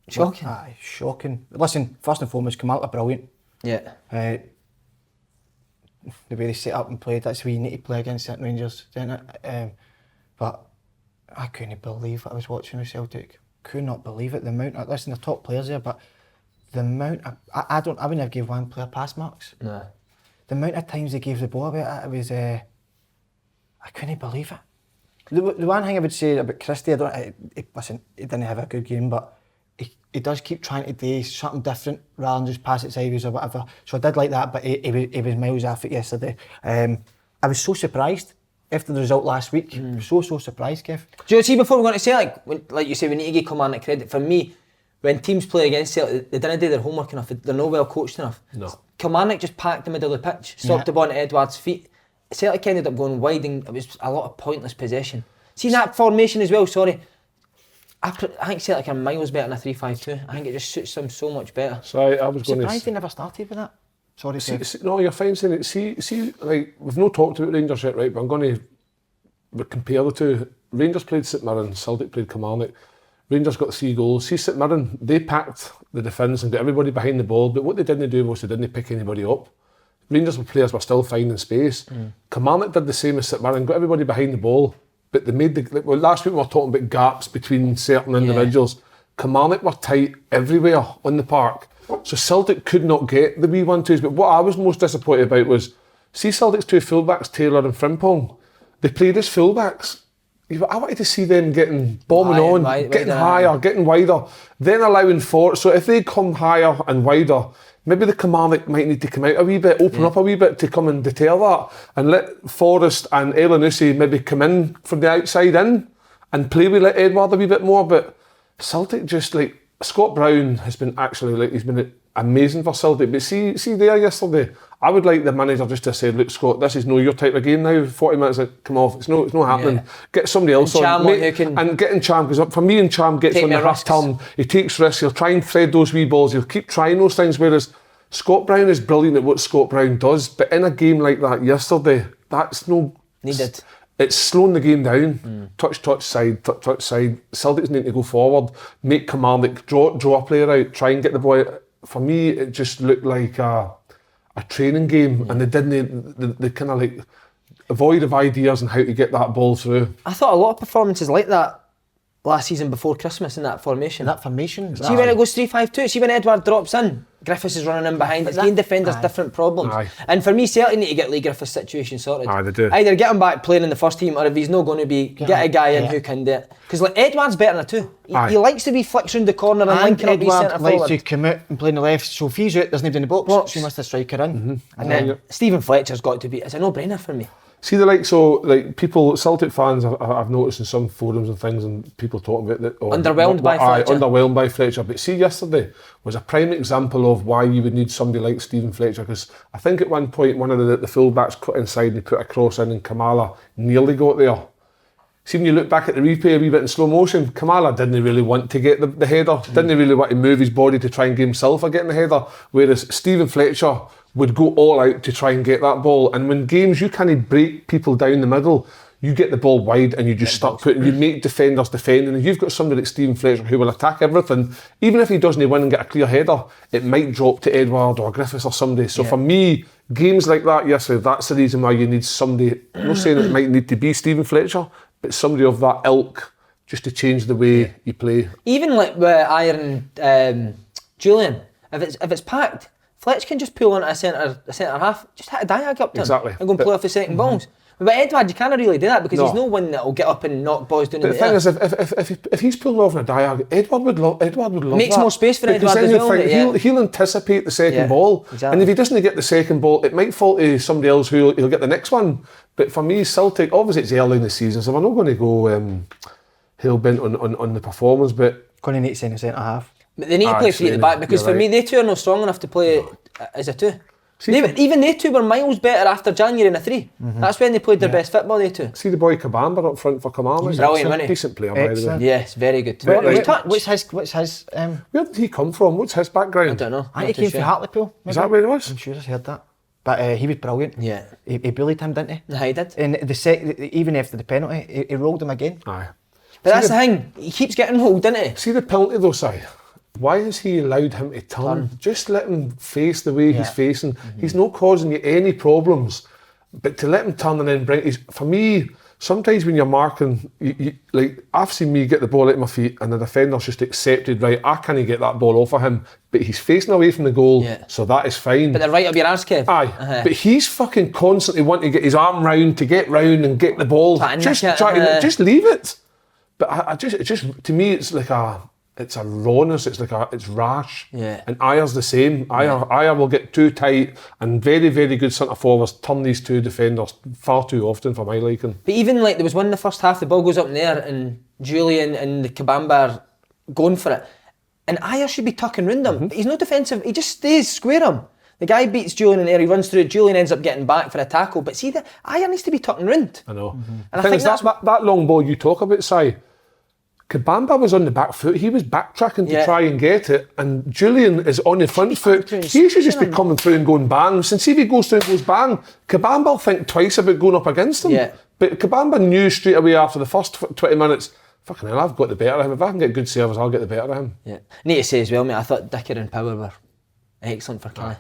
Shocking? Aye, shocking. Listen, first and foremost, Kilmarnock are brilliant. Yeah. The way they set up and played, that's the way you need to play against St Rangers, isn't it? But I couldn't believe what I was watching with Celtic. Could not believe it. The amount of, listen, they're top players there, but the amount of, I wouldn't have gave one player pass marks. No. The amount of times they gave the ball away, it was, I couldn't believe it. The one thing I would say about Christie, listen, he didn't have a good game, but he does keep trying to do something different rather than just pass it sideways or whatever. So I did like that, but he was miles off it yesterday. I was so surprised after the result last week. So surprised, Kev. Do you see, before we're going to say, like you say, we need to give Kilmarnock credit. For me, when teams play against Celtic, they didn't do their homework enough. They're not well coached enough. No. Kilmarnock just packed the middle of the pitch, stopped the ball at Edouard's feet. Celtic ended up going wide, and it was a lot of pointless possession. See that formation as well, sorry. I think Celtic are miles better than a 3-5-2. I think it just suits them so much better. So I was going to... Surprised they never started with that. Sorry, see, no, you're fine saying it. See, like, we've not talked about Rangers yet, right? But I'm going to compare the two. Rangers played St Mirren, Celtic played Kilmarnock. Rangers got 3 goals. See, St Mirren, they packed the defence and got everybody behind the ball, but what they didn't do was they didn't pick anybody up. Rangers players were still finding space. Kilmarnock did the same as St Mirren, got everybody behind the ball, but they made last week we were talking about gaps between certain individuals. Kilmarnock were tight everywhere on the park. So Celtic could not get the wee 1-2s. But what I was most disappointed about was, see Celtic's 2 fullbacks, Taylor and Frimpong, they played as fullbacks. I wanted to see them getting bombing getting higher, getting wider, then allowing forward. So if they come higher and wider, maybe the Kilmarnock might need to come out a wee bit, open up a wee bit to come and deter that, and let Forrest and Elanusi maybe come in from the outside in and play with Edouard a wee bit more. But Celtic just, like, Scott Brown has been actually, like, he's been amazing for Celtic. But see there yesterday, I would like the manager just to say, look, Scott, this is no your type of game now. 40 minutes, come off. It's not happening. Yeah. Get somebody else and on. And getting Cham, because for me, and Cham gets on the half turn. He takes risks. He'll try and thread those wee balls. He'll keep trying those things. Whereas Scott Brown is brilliant at what Scott Brown does. But in a game like that yesterday, that's no needed. It's slowing the game down. Touch side. Celtics need to go forward, make Kilmarnock draw a player out, try and get the boy. For me, it just looked like a training game, and they kind of like void of ideas on how to get that ball through. I thought a lot of performances like that last season before Christmas in that formation. See when it goes 3-5-2, see when Edouard drops in, Griffiths is running in behind. It's giving defenders different problems. Aye. And for me, Celtic need to get Lee Griffiths' situation sorted. Aye, they do. Either get him back playing in the first team, or if he's not going to be, get a guy in who can do it. Because like Edouard's better than a 2. He likes to be flicks round the corner and linking up his centre forward. Likes to come out and play on the left. So if he's out, there's nobody in the box. So he must have striker in. And then Stephen Fletcher's got to be. It's a no-brainer for me. See people, Celtic fans, I've noticed in some forums and things, and people talking about that. Underwhelmed by Fletcher. Underwhelmed by Fletcher. But see, yesterday was a prime example of why you would need somebody like Stephen Fletcher, because I think at one point one of the fullbacks cut inside and he put a cross in, and Kamala nearly got there. See, when you look back at the replay a wee bit in slow motion, Kamala didn't really want to get the header, didn't really want to move his body to try and get himself a getting the header, whereas Stephen Fletcher would go all out to try and get that ball. And when games you can't break people down the middle, you get the ball wide and you just start putting, you make defenders defend. And if you've got somebody like Stephen Fletcher who will attack everything, even if he doesn't win and get a clear header, it might drop to Edward or Griffiths or somebody. So for me, games like that yesterday, that's the reason why you need somebody, I'm not saying it might need to be Stephen Fletcher, but somebody of that ilk just to change the way you play. Even like with Iron Julian, if it's packed, Fletch can just pull on a centre half, just hit a diag up to him and go and play off the second balls. But Edward, you can't really do that because he's no one that will get up and knock balls down in the air. But the thing is, if he's pulling off in a diag, Edward would love Makes that. more space for because Edward as well. He'll anticipate the second ball. Exactly. And if he doesn't get the second ball, it might fall to somebody else who he'll get the next one. But for me, Celtic, obviously it's early in the season, so we're not going to go hell-bent on the performance, but... Going to need to send a centre half. But they need to play three at the back, because for me, they two are not strong enough to play as a two. Even they two were miles better after January in a three. That's when they played their best football, they two. See the boy Kabamba up front for Kamala? He's brilliant, wasn't he? Decent player, by the way. Yes, very good. What's his Where did he come from? What's his background? I don't know. I think he came from Hartlepool. Is that where he was? I'm sure I've heard that. But he was brilliant. Yeah. He bullied him, didn't he? Yeah, he did. And even after the penalty, he rolled him again. Aye. But that's the thing, he keeps getting rolled, doesn't he? See the penalty though, Si? Why has he allowed him to turn? Just let him face the way he's facing. He's not causing you any problems. But to let him turn and then bring... For me, sometimes when you're marking, like I've seen me get the ball at my feet and the defender's just accepted, right, I can't get that ball off of him, but he's facing away from the goal, so that is fine. But they're right up your arse, Kev. Aye, but he's fucking constantly wanting to get his arm round, to get round and get the ball. Just leave it. But it just to me, it's like it's a rawness, it's rash. Yeah. And Ayer's the same. Ayer will get too tight, and very, very good centre forwards turn these two defenders far too often for my liking. But even like there was one in the first half, the ball goes up in the air and Julian and the Kabamba are going for it. And Ayer should be tucking round him, but he's not defensive, he just stays square him. The guy beats Julian in the air, he runs through it, Julian ends up getting back for a tackle, but see, Ayer needs to be tucking round. I know. And I think that long ball you talk about, Si, Kabamba was on the back foot, he was backtracking to try and get it, and Julian is on the front foot. He should just be coming through and going bang. Since if he goes through and goes bang, Kabamba will think twice about going up against him. Yeah. But Kabamba knew straight away after the first 20 minutes, fucking hell, I've got the better of him. If I can get good service, I'll get the better of him. Yeah. Need to say as well, mate, I thought Dicker and Power were excellent for Kelly.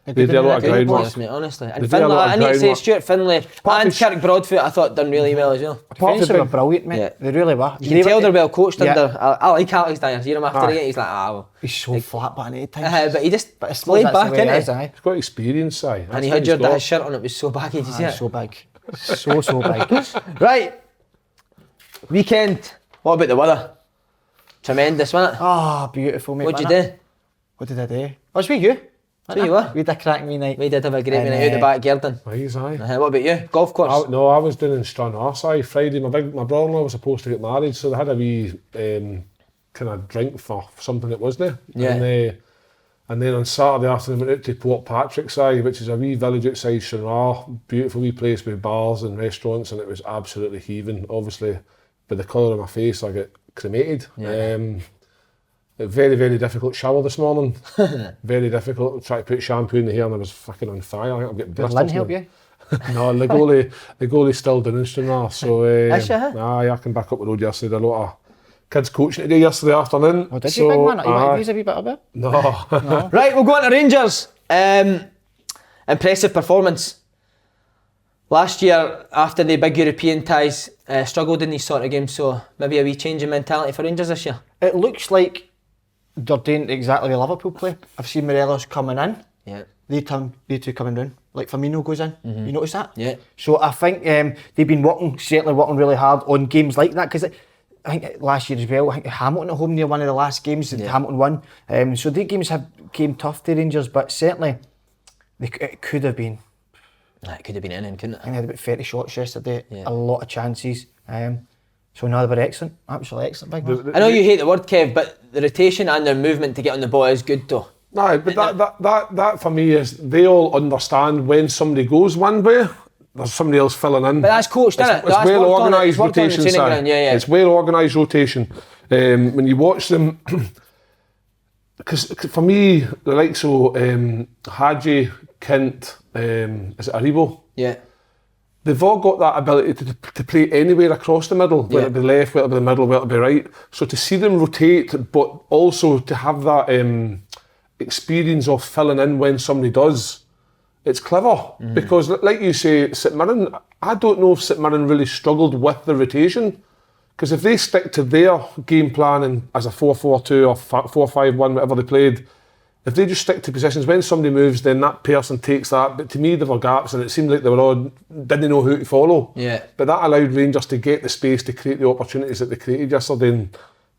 They did a lot of groundwork, mate, honestly. And Finlay, I need to say Stuart Finlay and Kirk Broadfoot, I thought done really well as well. Defenders were brilliant, mate. Yeah. They really were. You can tell they're well coached under. I like Alex Dyer. You know him after the game, he's like, well. He's so flat button at times. But he just it's laid back, innit? He's got experience, Si. And he had his shirt on, it was so baggy, did you see it? So big. So big. Right. Weekend. What about the weather? Tremendous, wasn't it? Ah, beautiful, mate. What'd you do? What did I do? I was with you. So you were? We had a cracking wee night. We did have a great night out the back garden. Nice, aye. What about you? Golf course? I was doing in Stranraer, Friday. My brother-in-law was supposed to get married, so they had a wee kind of drink for something that wasn't there. And then on Saturday afternoon, went out to Port Patrick's, which is a wee village outside Stranraer. Beautiful wee place with bars and restaurants, and it was absolutely heaving. Obviously, by the colour of my face, I got cremated. Very, very difficult shower this morning. Very difficult. Tried to put shampoo in the hair and I was fucking on fire. I think I'm getting blisters. Did Lynn help you? No, the goalie's still doing it now. So I came back up the road yesterday. A lot of kids coaching today yesterday afternoon. Oh, did you, big man? You want to use a wee bit of it? No. Right, we'll go on to Rangers. Impressive performance. Last year, after the big European ties, struggled in these sort of games, so maybe a wee change in mentality for Rangers this year. It looks like they're doing exactly the Liverpool play. I've seen Morelos coming in. Yeah. They two coming down. Like Firmino goes in. You notice that? Yeah. So I think they've been certainly working really hard on games like that, because I think last year as well, I think Hamilton at home near one of the last games, Hamilton won. So the games came tough to Rangers, but certainly it could have been It could have been anything, couldn't I it? think they had about 30 shots yesterday, Yeah. a lot of chances. So no, they were excellent, absolutely excellent, big man. I know you hate the word, Kev, but the rotation and their movement to get on the ball is good though. No, but that for me is they all understand when somebody goes one way, there's somebody else filling in. But that's coached, isn't it? It's That's well worked on it. organised It's worked on the rotation, training Si. ground, yeah. It's well organised rotation. When you watch them, because for me, the likes of Hadji, Kent, is it Aribo? Yeah. They've all got that ability to play anywhere across the middle, whether it be left, whether it be the middle, whether it be right. So to see them rotate, but also to have that experience of filling in when somebody does, it's clever. Because like you say, St Mirren, I don't know if St Mirren really struggled with the rotation. Because if they stick to their game plan and as a 4-4-2 or 4-5-1, whatever they played, if they just stick to positions, when somebody moves, then that person takes that. But to me, there were gaps, and it seemed like they were all didn't know who to follow. Yeah. But that allowed Rangers to get the space to create the opportunities that they created yesterday. And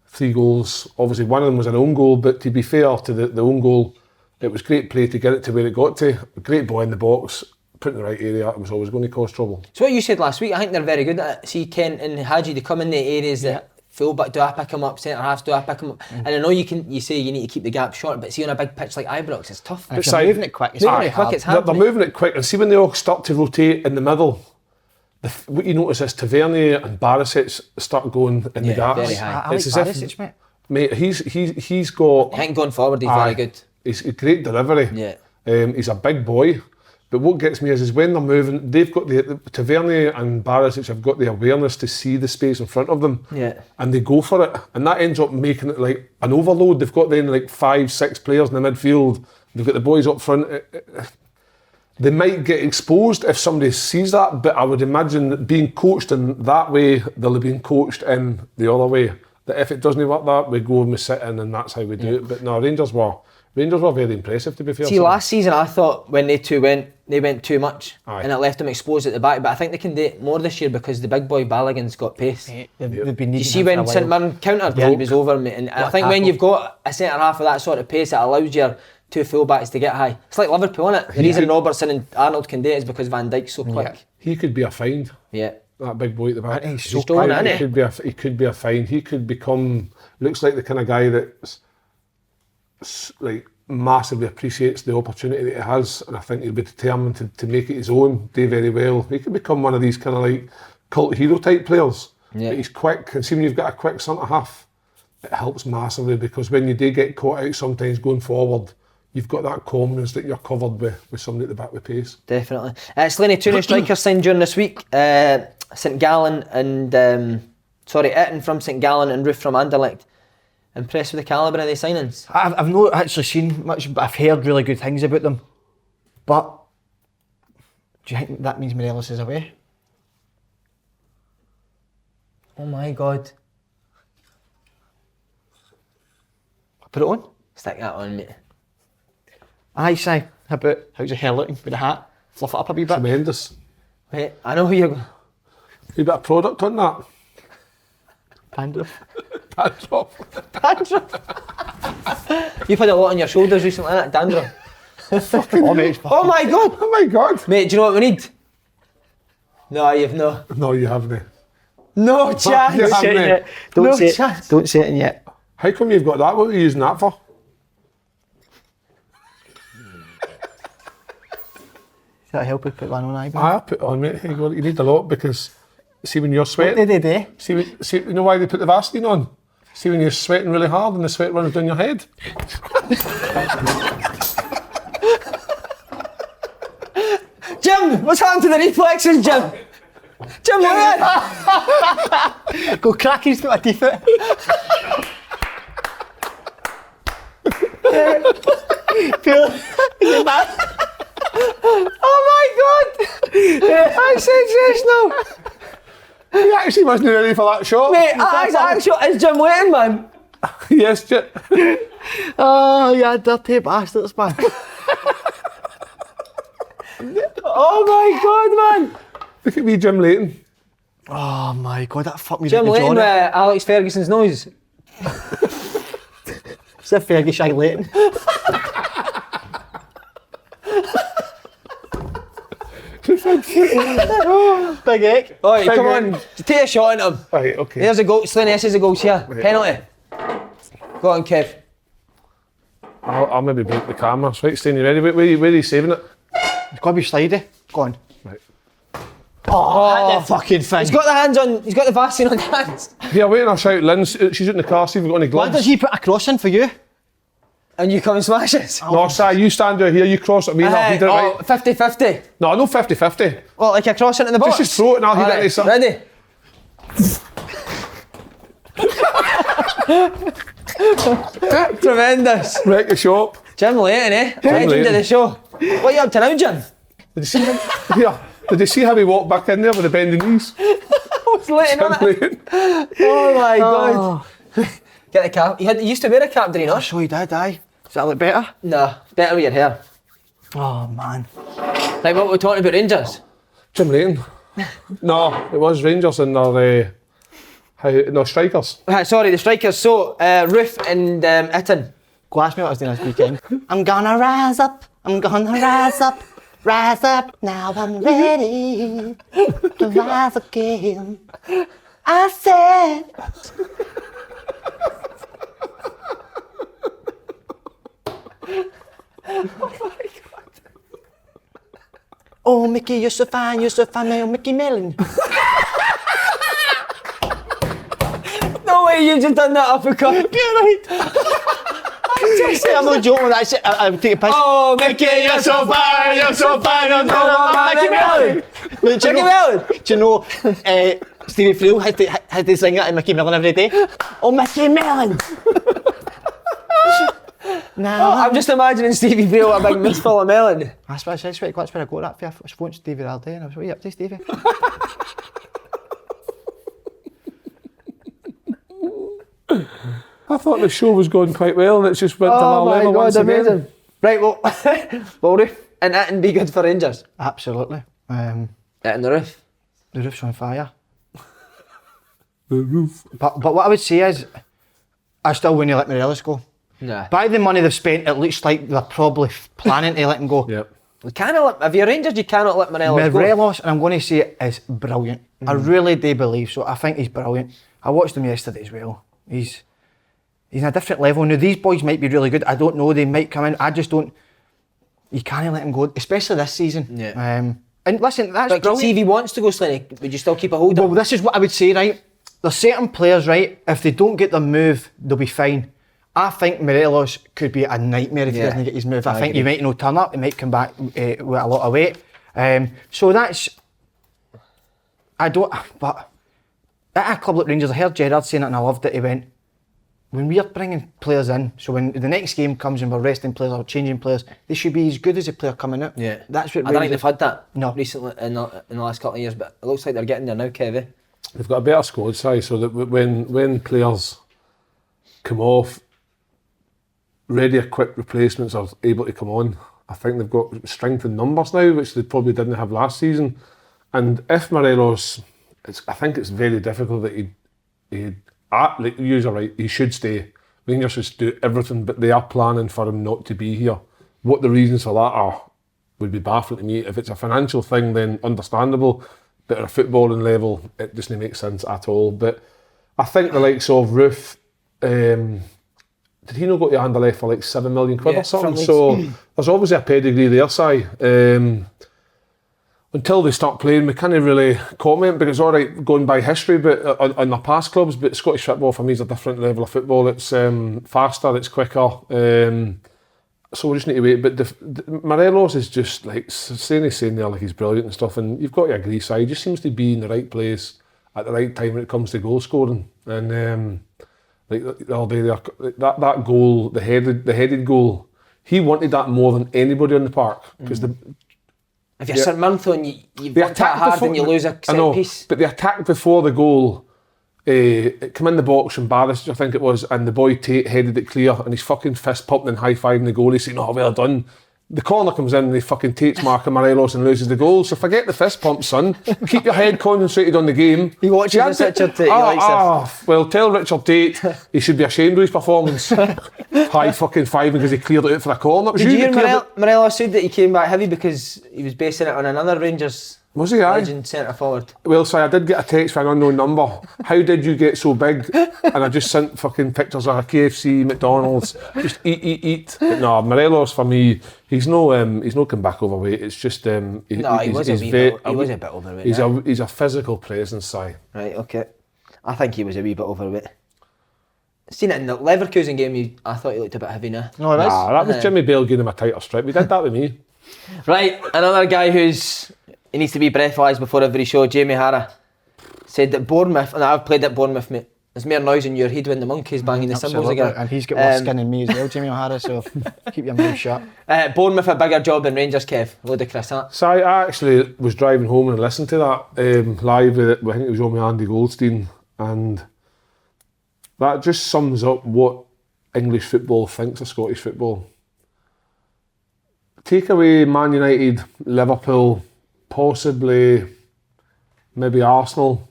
3 goals. Obviously, one of them was an own goal, but to be fair to the own goal, it was great play to get it to where it got to. A great ball in the box, put in the right area. It was always going to cause trouble. So what you said last week, I think they're very good at it. See Kent and Hadji, they come in the areas that full-back, do I pick him up, centre-half, do I pick him up? And I know you say you need to keep the gap short, but see on a big pitch like Ibrox, it's tough. If you're moving it quick, it's very hard. It's hard. They're moving it quick, and see when they all start to rotate in the middle, what you notice is Tavernier and Barisic start going in the gaps. very high. I like Barisic, Mate, he's got. I think going forward he's very good. He's a great delivery. Yeah. He's a big boy. But what gets me is when they're moving, they've got the Tavernier and Barisic have got the awareness to see the space in front of them. Yeah. And they go for it. And that ends up making it like an overload. They've got then like 5-6 players in the midfield. They've got the boys up front. They might get exposed if somebody sees that, but I would imagine being coached in that way, they'll have been coached in the other way. That if it doesn't work that, we go and we sit in and that's how we do it. But no, Rangers were very impressive, to be fair. See, last season I thought when they went too much. Aye. And it left them exposed at the back, but I think they can do it more this year because the big boy Balogun's got pace. They've been You see when St Mirren countered, it was over, mate. And I think when you've got a centre-half of that sort of pace, it allows your 2 full-backs to get high. It's like Liverpool, isn't it? The reason Robertson and Arnold can do it is because Van Dijk's so quick. He could be a find. Yeah. That big boy at the back. He's so strong, quick. isn't he? He could be a find. He could become. Looks like the kind of guy that's like massively appreciates the opportunity that he has, and I think he'll be determined to make it his own. Do very well. He could become one of these kind of like cult hero type players. Yeah. But he's quick, and see when you've got a quick centre half, it helps massively because when you do get caught out sometimes going forward, you've got that confidence that you're covered with somebody at the back with pace. Definitely. Slaney, 2 new strikers signed during this week. St Gallen and Itten from St Gallen and Roof from Anderlecht. Impressed with the calibre of the signings? I've not actually seen much, but I've heard really good things about them. But do you think that means Morelos is away? Oh my God. Put it on. Stick that on, mate. Aye, Si. How about how's your hair looking with the hat? Fluff it up a wee bit. Tremendous. Wait, I know who you're going. A bit of product on that. Dandruff. Dandruff. You've had a lot on your shoulders recently, innit? Dandruff. Oh, mate, Oh my God. Oh my God. Mate, do you know what we need? No, you've no. No, you haven't. No chance. You haven't. Don't say chance. it. Don't say it yet. How come you've got that? What are you using that for? Does that help you put one on, Ivan? I put it on, mate. You need a lot because see when you're What sweating. did they do? See, you know why they put the Vaseline on? See when you're sweating really hard and the sweat runs down your head? Jim, what's happened to the reflexes, Jim? Jim, what? Go crack his got a teeth out. Oh my God! That's sensational! He actually wasn't ready for that shot. Mate, is Jim waiting, man? Yes, Jim. Oh, yeah, dirty bastards, man. Oh my God, man! Look at me, Jim Layton. Oh my God, that fucked me Jim right in the Layton jaw. with Alex Ferguson's noise. It's a Fergie Shag Layton. Big egg. Alright, Big come egg. on, take a shot at him. Right, okay. There's a goal, Slaney, this is the goals here. Penalty. Go on, Kev. I'll maybe break the camera. Right, Stain, you ready? Where are you saving it? It's got to be slidey. Go on. Right. Oh, hit the fucking thing. He's got the hands on, he's got the Vaseline on the hands. Here, wait, I'll shout Lynn. She's in the car, see if we've got any Why gloves. does he put a cross in for you? And you come and smash it. No, Si, you stand out here, you cross at me, and I'll beat it right. 50-50. No, no 50-50. Well, like a cross into the box. Just throw it and I'll hit it later. Ready? Tremendous. Wreck the shop. Jim Layton, eh? Legend Layton. of the show. What are you up to now, Jim? Did you see him? Here. Did you see how he walked back in there with the bending knees? What's Layton on it? Layton. Oh my God. Get the cap. He used to wear a cap, did he not? So he did, aye. Does that look better? No, better with your hair. Oh, man. Like what we're talking about Rangers. Jim Layton. No, it was Rangers and their strikers. Sorry, the strikers. So, Roof and Itten. Go ask me what I was doing this weekend. I'm gonna rise up. I'm gonna rise up. Rise up. Now I'm ready to rise again. I said. Oh, Mickey, you're so fine, my old Mickey Mellon. No way, you've just done that uppercut. Yeah, right. I'm not joking, that's it. I'm taking a piss. Oh, Mickey, you're so fine, Mickey Mellon. Mickey Mellon. Do you know, Stevie Friel had to sing that to Mickey Mellon every day? Oh, Mickey Mellon. Now I'm just imagining Stevie Friel with a big mouthful of melon. That's what I said, that's where I got that for. I was phoning Stevie the other day and I was, what are you up to, Stevie? I thought the show was going quite well and it's just went to another level once again. Right, well, well, Roof and Itten be good for Rangers. Absolutely. Itten the Roof. The roof's on fire. The roof. But what I would say is, I still wouldn't let Morelos go. Nah. By the money they've spent, it looks like they're probably planning to let him go. Yep. We cannot let, if you're Rangers, you cannot let Morelos go. Morelos, and I'm going to say it, is brilliant. I really do believe so. I think he's brilliant. I watched him yesterday as well. He's in a different level. Now, these boys might be really good. I don't know. They might come in. I just don't. You can't let him go, especially this season. Yeah. And listen, that's But brilliant. see if he wants to go, Slaney, would you still keep a hold of Well, him? this is what I would say, right? There's certain players, right? If they don't get their move, they'll be fine. I think Morelos could be a nightmare if he doesn't get his move. I think he might not turn up. He might come back with a lot of weight. So that's. But at a club like Rangers, I heard Gerrard saying it and I loved it. He went, when we are bringing players in, so when the next game comes and we're resting players or changing players, they should be as good as the player coming out. Yeah. That's what I don't think they've had that recently in the last couple of years, but it looks like they're getting there now, Kevin. They've got a better squad size so that when players come off, ready equipped replacements are able to come on. I think they've got strength in numbers now, which they probably didn't have last season. And if Morelos, I think it's very difficult that like you're right, he should stay. Rangers should do everything, but they are planning for him not to be here. What the reasons for that are would be baffling to me. If it's a financial thing, then understandable. But at a footballing level, it doesn't make sense at all. But I think the likes of Roof, did he not go to Anderlecht for like £7 million or something? So there's obviously a pedigree there, Si. Until they start playing, we can't really comment because it's all right going by history, but on their past clubs. But Scottish football for me is a different level of football. It's faster, it's quicker. So we just need to wait. But Morelos is just like saying there like he's brilliant and stuff, and you've got to agree, Si. He just seems to be in the right place at the right time when it comes to goal scoring. And like the other day, that goal, the headed goal, he wanted that more than anybody on the park because if you're St Mirren and you've worked that hard and you lose a set piece. But the attack before the goal, it came in the box from Barisic, I think it was, and the boy Tate headed it clear and he's fucking fist pumping and high-fiving the goalie saying, oh, well done. the corner comes in and he fucking takes Marco Morelos and loses the goal. So forget the fist pump, son. Keep your head concentrated on the game. He watches Richard Tate. Well, tell Richard Tate he should be ashamed of his performance. High fucking five because he cleared it out for a corner. Did you hear Morelos said that he came back heavy because he was basing it on another Rangers legend centre forward? Well, so I did get a text from an unknown number. How did you get so big? And I just sent fucking pictures of a KFC, McDonald's, just eat. But no, Morelos for me, he's no come back overweight. It's just he was a bit overweight. He's a physical presence, Right, okay. I think he was a wee bit overweight. Seen it in the Leverkusen game. I thought he looked a bit heavy now. No, that was Jimmy Bale giving him a tighter strip. He did that with me. Right, another guy he needs to be breathalyzed before every show. Jamie Hara said that Bournemouth, and I've played at Bournemouth, mate. There's more noise in your head when the monkey's banging the cymbals again. And he's got more skin than me as well, Jamie O'Hara, so keep your mouth shut. Bournemouth a bigger job than Rangers, Kev. Ludicrous, huh? So I actually was driving home and listened to that live. I think it was on with Andy Goldstein, and that just sums up what English football thinks of Scottish football. Take away Man United, Liverpool, possibly maybe Arsenal.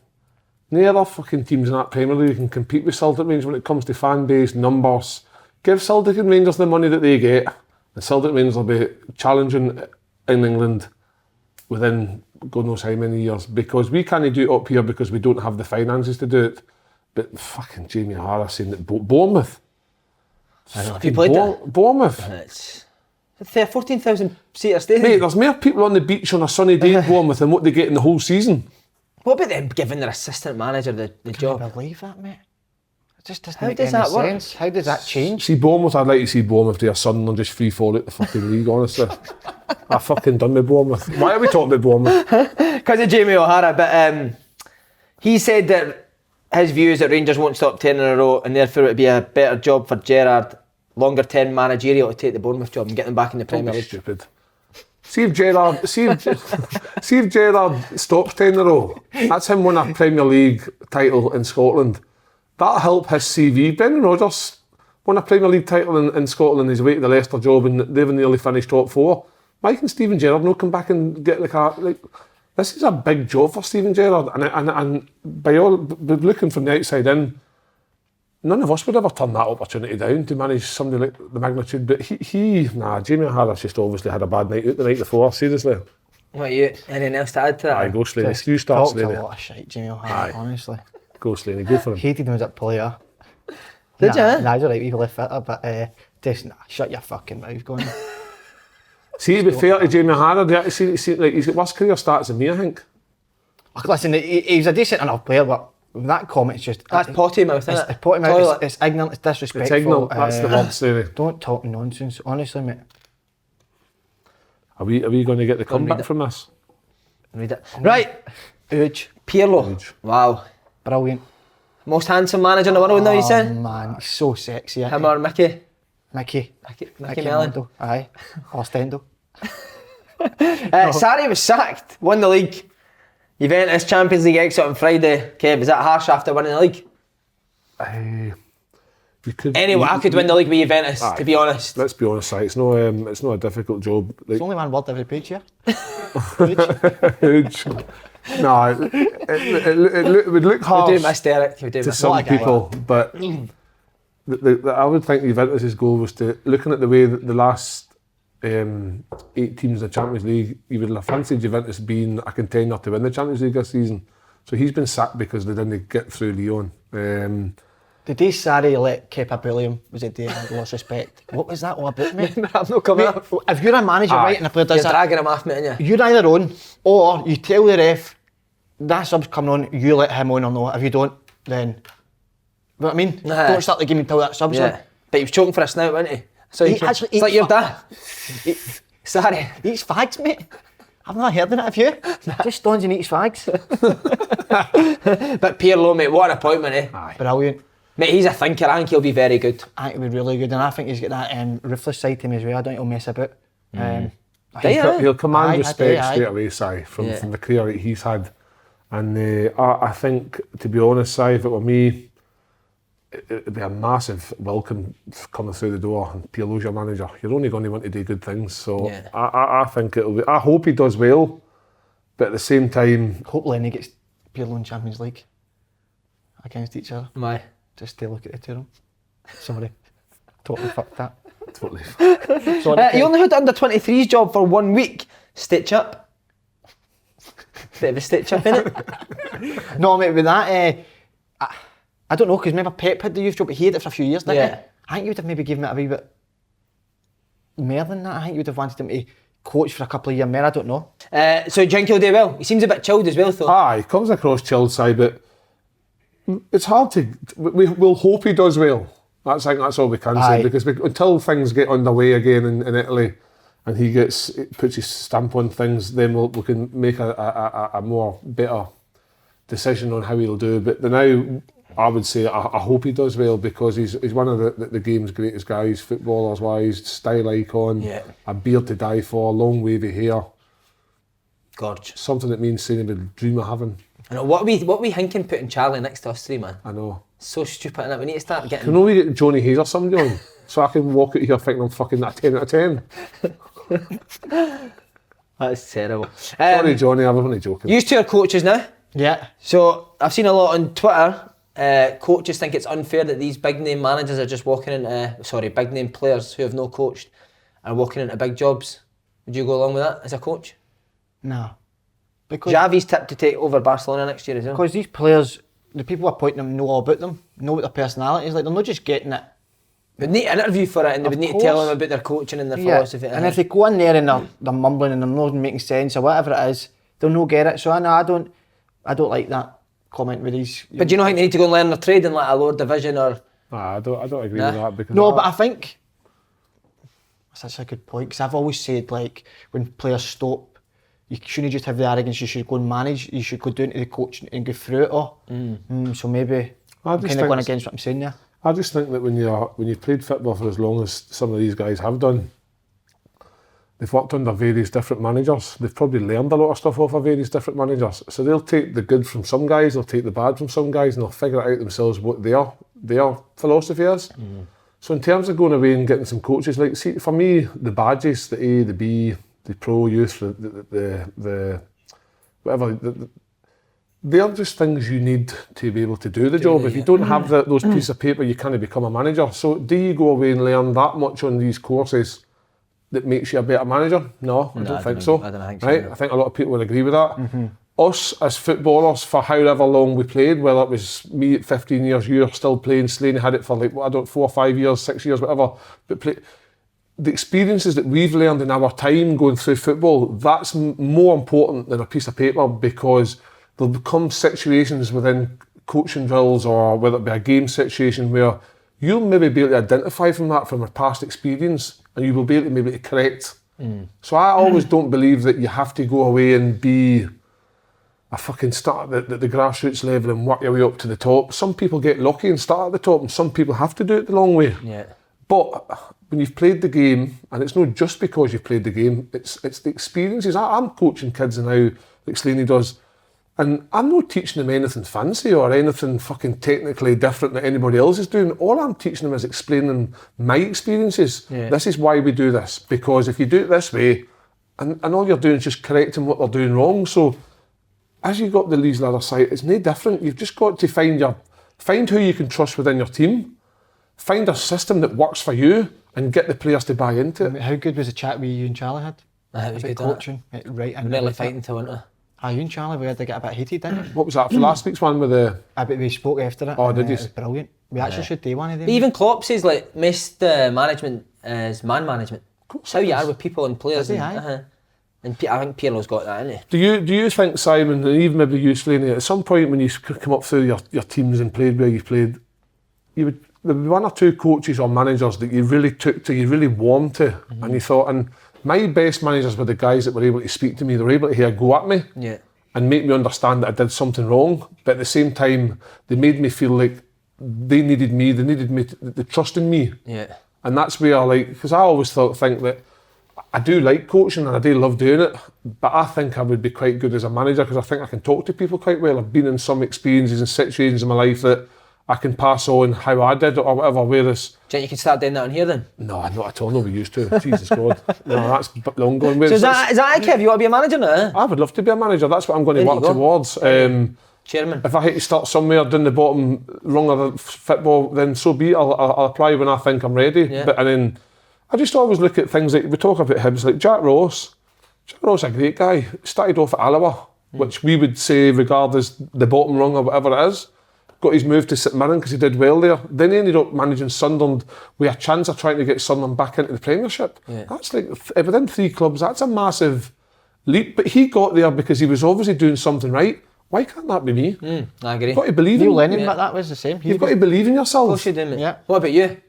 No other fucking teams in that Premier League can compete with Celtic Rangers when it comes to fan base, numbers. Give Celtic and Rangers the money that they get, and Celtic Rangers will be challenging in England within God knows how many years, because we can't do it up here because we don't have the finances to do it. But fucking Jamie O'Hara saying that Bournemouth. I know, have you played that? Bournemouth. It's a 14,000 seater stadium. Mate, there's more people on the beach on a sunny day in Bournemouth than what they get in the whole season. What about them giving their assistant manager the job? Can you believe that, mate? It just doesn't make any sense. How does that change? See, Bournemouth, I'd like to see Bournemouth do a Sunderland just free fall out the fucking league, honestly. I'm fucking done with Bournemouth. Why are we talking about Bournemouth? Because of Jamie O'Hara, but he said that his view is that Rangers won't stop 10 in a row, and therefore it would be a better job for Gerrard, longer term managerial, to take the Bournemouth job and get them back in the Premier League. Stupid. See if Gerrard stops 10 in a row. That's him win a Premier League title in Scotland. That'll help his CV. Brendan Rodgers won a Premier League title in Scotland. He's away to the Leicester job and they've nearly finished top four. Why can Steven Gerrard not come back and get the car? This is a big job for Steven Gerrard, and by looking from the outside in, none of us would ever turn that opportunity down to manage somebody like the magnitude. But Jamie O'Hara's just obviously had a bad night out the night before, seriously. What, anything else to add to that? Aye, go Slaney. You start, Slaney. A lot of shit, Jamie O'Hara, honestly. Go Slaney, go for him. Hated him as a player. Did you? Nah, he's alright, he's a bit fitter, but just shut your fucking mouth, going. See, to be fair to Jamie O'Hara, he's got worse career stats than me, I think. Listen, he's a decent enough player, but that comment's just... That's potty mouth, isn't it? It's potty mouth, it's ignorant, it's disrespectful. It's ignorant, that's the word, Slaney. Don't talk nonsense, honestly, mate. Are we going to get the comeback from this? Read it. Right. Uge. Pirlo. Uge. Wow. Brilliant. Most handsome manager in the world now, you say? Oh man, he's so sexy. Him or Mickey? Mickey Mellon. Mondo. Aye. Or Stendo. Sarri was sacked. Won the league. Juventus Champions League exit on Friday. Kev, is that harsh after winning the league? I could win the league with Juventus, to be honest. Let's be honest, it's not a difficult job. It's only one word every page here. Huge. No, it would look harsh to some people, but I would think Juventus' goal was to, looking at the way that the last 8 teams in the Champions League, you would have fancied Juventus being a contender to win the Champions League this season. So he's been sacked because they didn't get through Lyon. The day Sarri let Kepa bully him was a day I lost respect. What was that all about, mate? I'm not coming up. If you're a manager, right, and a player does you're dragging him off, mate, aren't you? You're either on, or you tell the ref, that sub's coming on, you let him on or not. If you don't, then... You know what I mean? Don't start the game until that sub's on. But he was choking for a snout, wasn't he? So it's like your dad. Sorry. Eats fags, mate. I've not heard of it, have you? Just stands and eats fags. But Pirlo, mate, what an appointment, eh? Aye. Brilliant. Mate, he's a thinker. I think he'll be very good. I think he'll be really good, and I think he's got that ruthless side to him as well. I don't think he'll mess about. He'll command respect straight away, Si, from the career that he's had. And I think, to be honest, Si, if it were me, it'd be a massive welcome coming through the door, and Pirlo's your manager. You're only going to want to do good things. So I think it'll be. I hope he does well, but at the same time, Hope Lenny gets Pirlo in Champions League against each other. Why? Just to look at the two of them. Sorry, totally fucked that. totally. Sorry, You only had under 23's job for 1 week. Stitch up. Bit of a stitch up, innit? No, mate, with that, I don't know, because remember Pep had the youth job, but he had it for a few years, didn't he? I think you would have maybe given it a wee bit more than that. I think you would have wanted him to coach for a couple of years more, I don't know. So do you think he'll do well? He seems a bit chilled as well, though. He comes across chilled side, but it's hard to. We'll hope he does well. I think that's all we can say, because until things get underway again in Italy, and he puts his stamp on things, then we can make a more better decision on how he'll do. But now, I would say I hope he does well, because he's one of the game's greatest guys, footballers wise, style icon, a beard to die for, long wavy hair. Gorge. Something that means saying he would dream of having. I know, what we thinking putting Charlie next to us three, man? I know. So stupid, innit? We need to start getting... Can we get Johnny Hayes or somebody on? So I can walk out here thinking I'm fucking a 10 out of 10. That's terrible. Sorry, Johnny, I was only joking. You two are coaches now. Yeah. So I've seen a lot on Twitter. Coaches think it's unfair that these big name managers are just walking into, big name players who have no coached are walking into big jobs. Would you go along with that as a coach? No. Because Xavi's tipped to take over Barcelona next year as well. these players, the people appointing them know all about them, know what their personality is like. They're not just getting it. They'd need an interview for it, and they would need to tell course. them about their coaching and their philosophy. And if they go in there and they're mumbling and they're not making sense or whatever it is, they'll not get it. So I don't like that comment with these. But do you not think they need to go and learn their trade in like a lower division or? I don't agree with that, because But I think that's such a good point, because I've always said, like, when players stop, you shouldn't just have the arrogance. You should go and manage. You should go down to the coach and go through it all. So maybe I'm kind of going against what I'm saying there. I just think that when you've played football for as long as some of these guys have done, they've worked under various different managers. They've probably learned a lot of stuff off of various different managers. So they'll take the good from some guys, they'll take the bad from some guys, and they'll figure it out themselves what their philosophy is. So in terms of going away and getting some coaches, like, see, for me, the badges, the A, the B, the pro, youth, the whatever, they're just things you need to be able to do the job. If you don't have those pieces of paper, you can't become a manager. So do you go away and learn that much on these courses that makes you a better manager? No, I don't think so. I don't think so. Right? I think a lot of people would agree with that. Us as footballers, for however long we played, whether it was me at 15 years, you're still playing, Slaney had it for 4 or 5 years, 6 years, whatever. But the experiences that we've learned in our time going through football, that's more important than a piece of paper, because there'll become situations within coaching drills, or whether it be a game situation, where you'll maybe be able to identify from a past experience, and you will be able to maybe correct. So I always don't believe that you have to go away and be a fucking start at the grassroots level and work your way up to the top. Some people get lucky and start at the top, and some people have to do it the long way. Yeah. But when you've played the game, and it's not just because you've played the game, it's the experiences. I'm coaching kids now, like Slaney does, and I'm not teaching them anything fancy or anything fucking technically different that anybody else is doing. All I'm teaching them is explaining my experiences. Yeah. This is why we do this, because if you do it this way, and all you're doing is just correcting what they're doing wrong. So as you got the Leeds ladder side, it's no different. You've just got to find who you can trust within your team, find a system that works for you, and get the players to buy into it. How good was the chat you and Charlie had? It was About good, coaching, right? We're nearly fighting to winter. You and Charlie, we had to get a bit heated, didn't we? What was that for last week's one with the... But we spoke after it. Oh, did you? It was brilliant. We actually should do one of them. But even Klopp says, like, most management is man management. It's how you are with people and players. Does he, And I think Pirlo's got that, isn't he? Do you think, Simon, and even maybe you, Slaney, at some point when you come up through your teams and played where you've played, there would be one or two coaches or managers that you really took to, you really warmed to, and you thought, and my best managers were the guys that were able to speak to me, they were able to hear go at me and make me understand that I did something wrong, but at the same time, they made me feel like they needed me to trust in me. Yeah. And that's where, like, because I always think that I do like coaching and I do love doing it, but I think I would be quite good as a manager, because I think I can talk to people quite well. I've been in some experiences and situations in my life that I can pass on how I did it or whatever. Whereas, Do you think you can start doing that on here then? no, not at all. No, we used to. Jesus God, no, that's long gone. So Whereas is that it, Kev? You want to be a manager now? I would love to be a manager. That's what I'm going to There you work go. towards. Chairman. If I had to start somewhere down the bottom rung of the football, then so be it. I'll apply when I think I'm ready. Yeah. But and then I just always look at things like we talk about Hibs, like Jack Ross. Jack Ross is a great guy. Started off at Alloa, which we would say regard as the bottom rung or whatever it is. Got his move to St Mirren because he did well there. Then he ended up managing Sunderland with a chance of trying to get Sunderland back into the Premiership. Yeah. That's like within 3 clubs. That's a massive leap. But he got there because he was obviously doing something right. Why can't that be me? I agree. You've got to believe Neil in Lennon, Yeah. but that was the same. You've got to believe in Of yourself. course you do, mate. Yeah. What about you?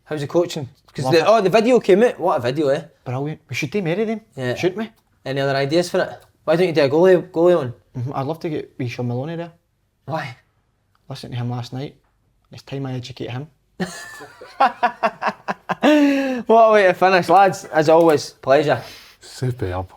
How's the coaching? Because Love it. the video came out. What a video, eh? Brilliant. We should do more of them, Yeah. shouldn't we? Any other ideas for it? Why don't you do a goalie one? I'd love to get wee Sean Maloney there. Why? Listening to him last night. It's time I educate him. What a way to finish, lads. As always, pleasure. Superb.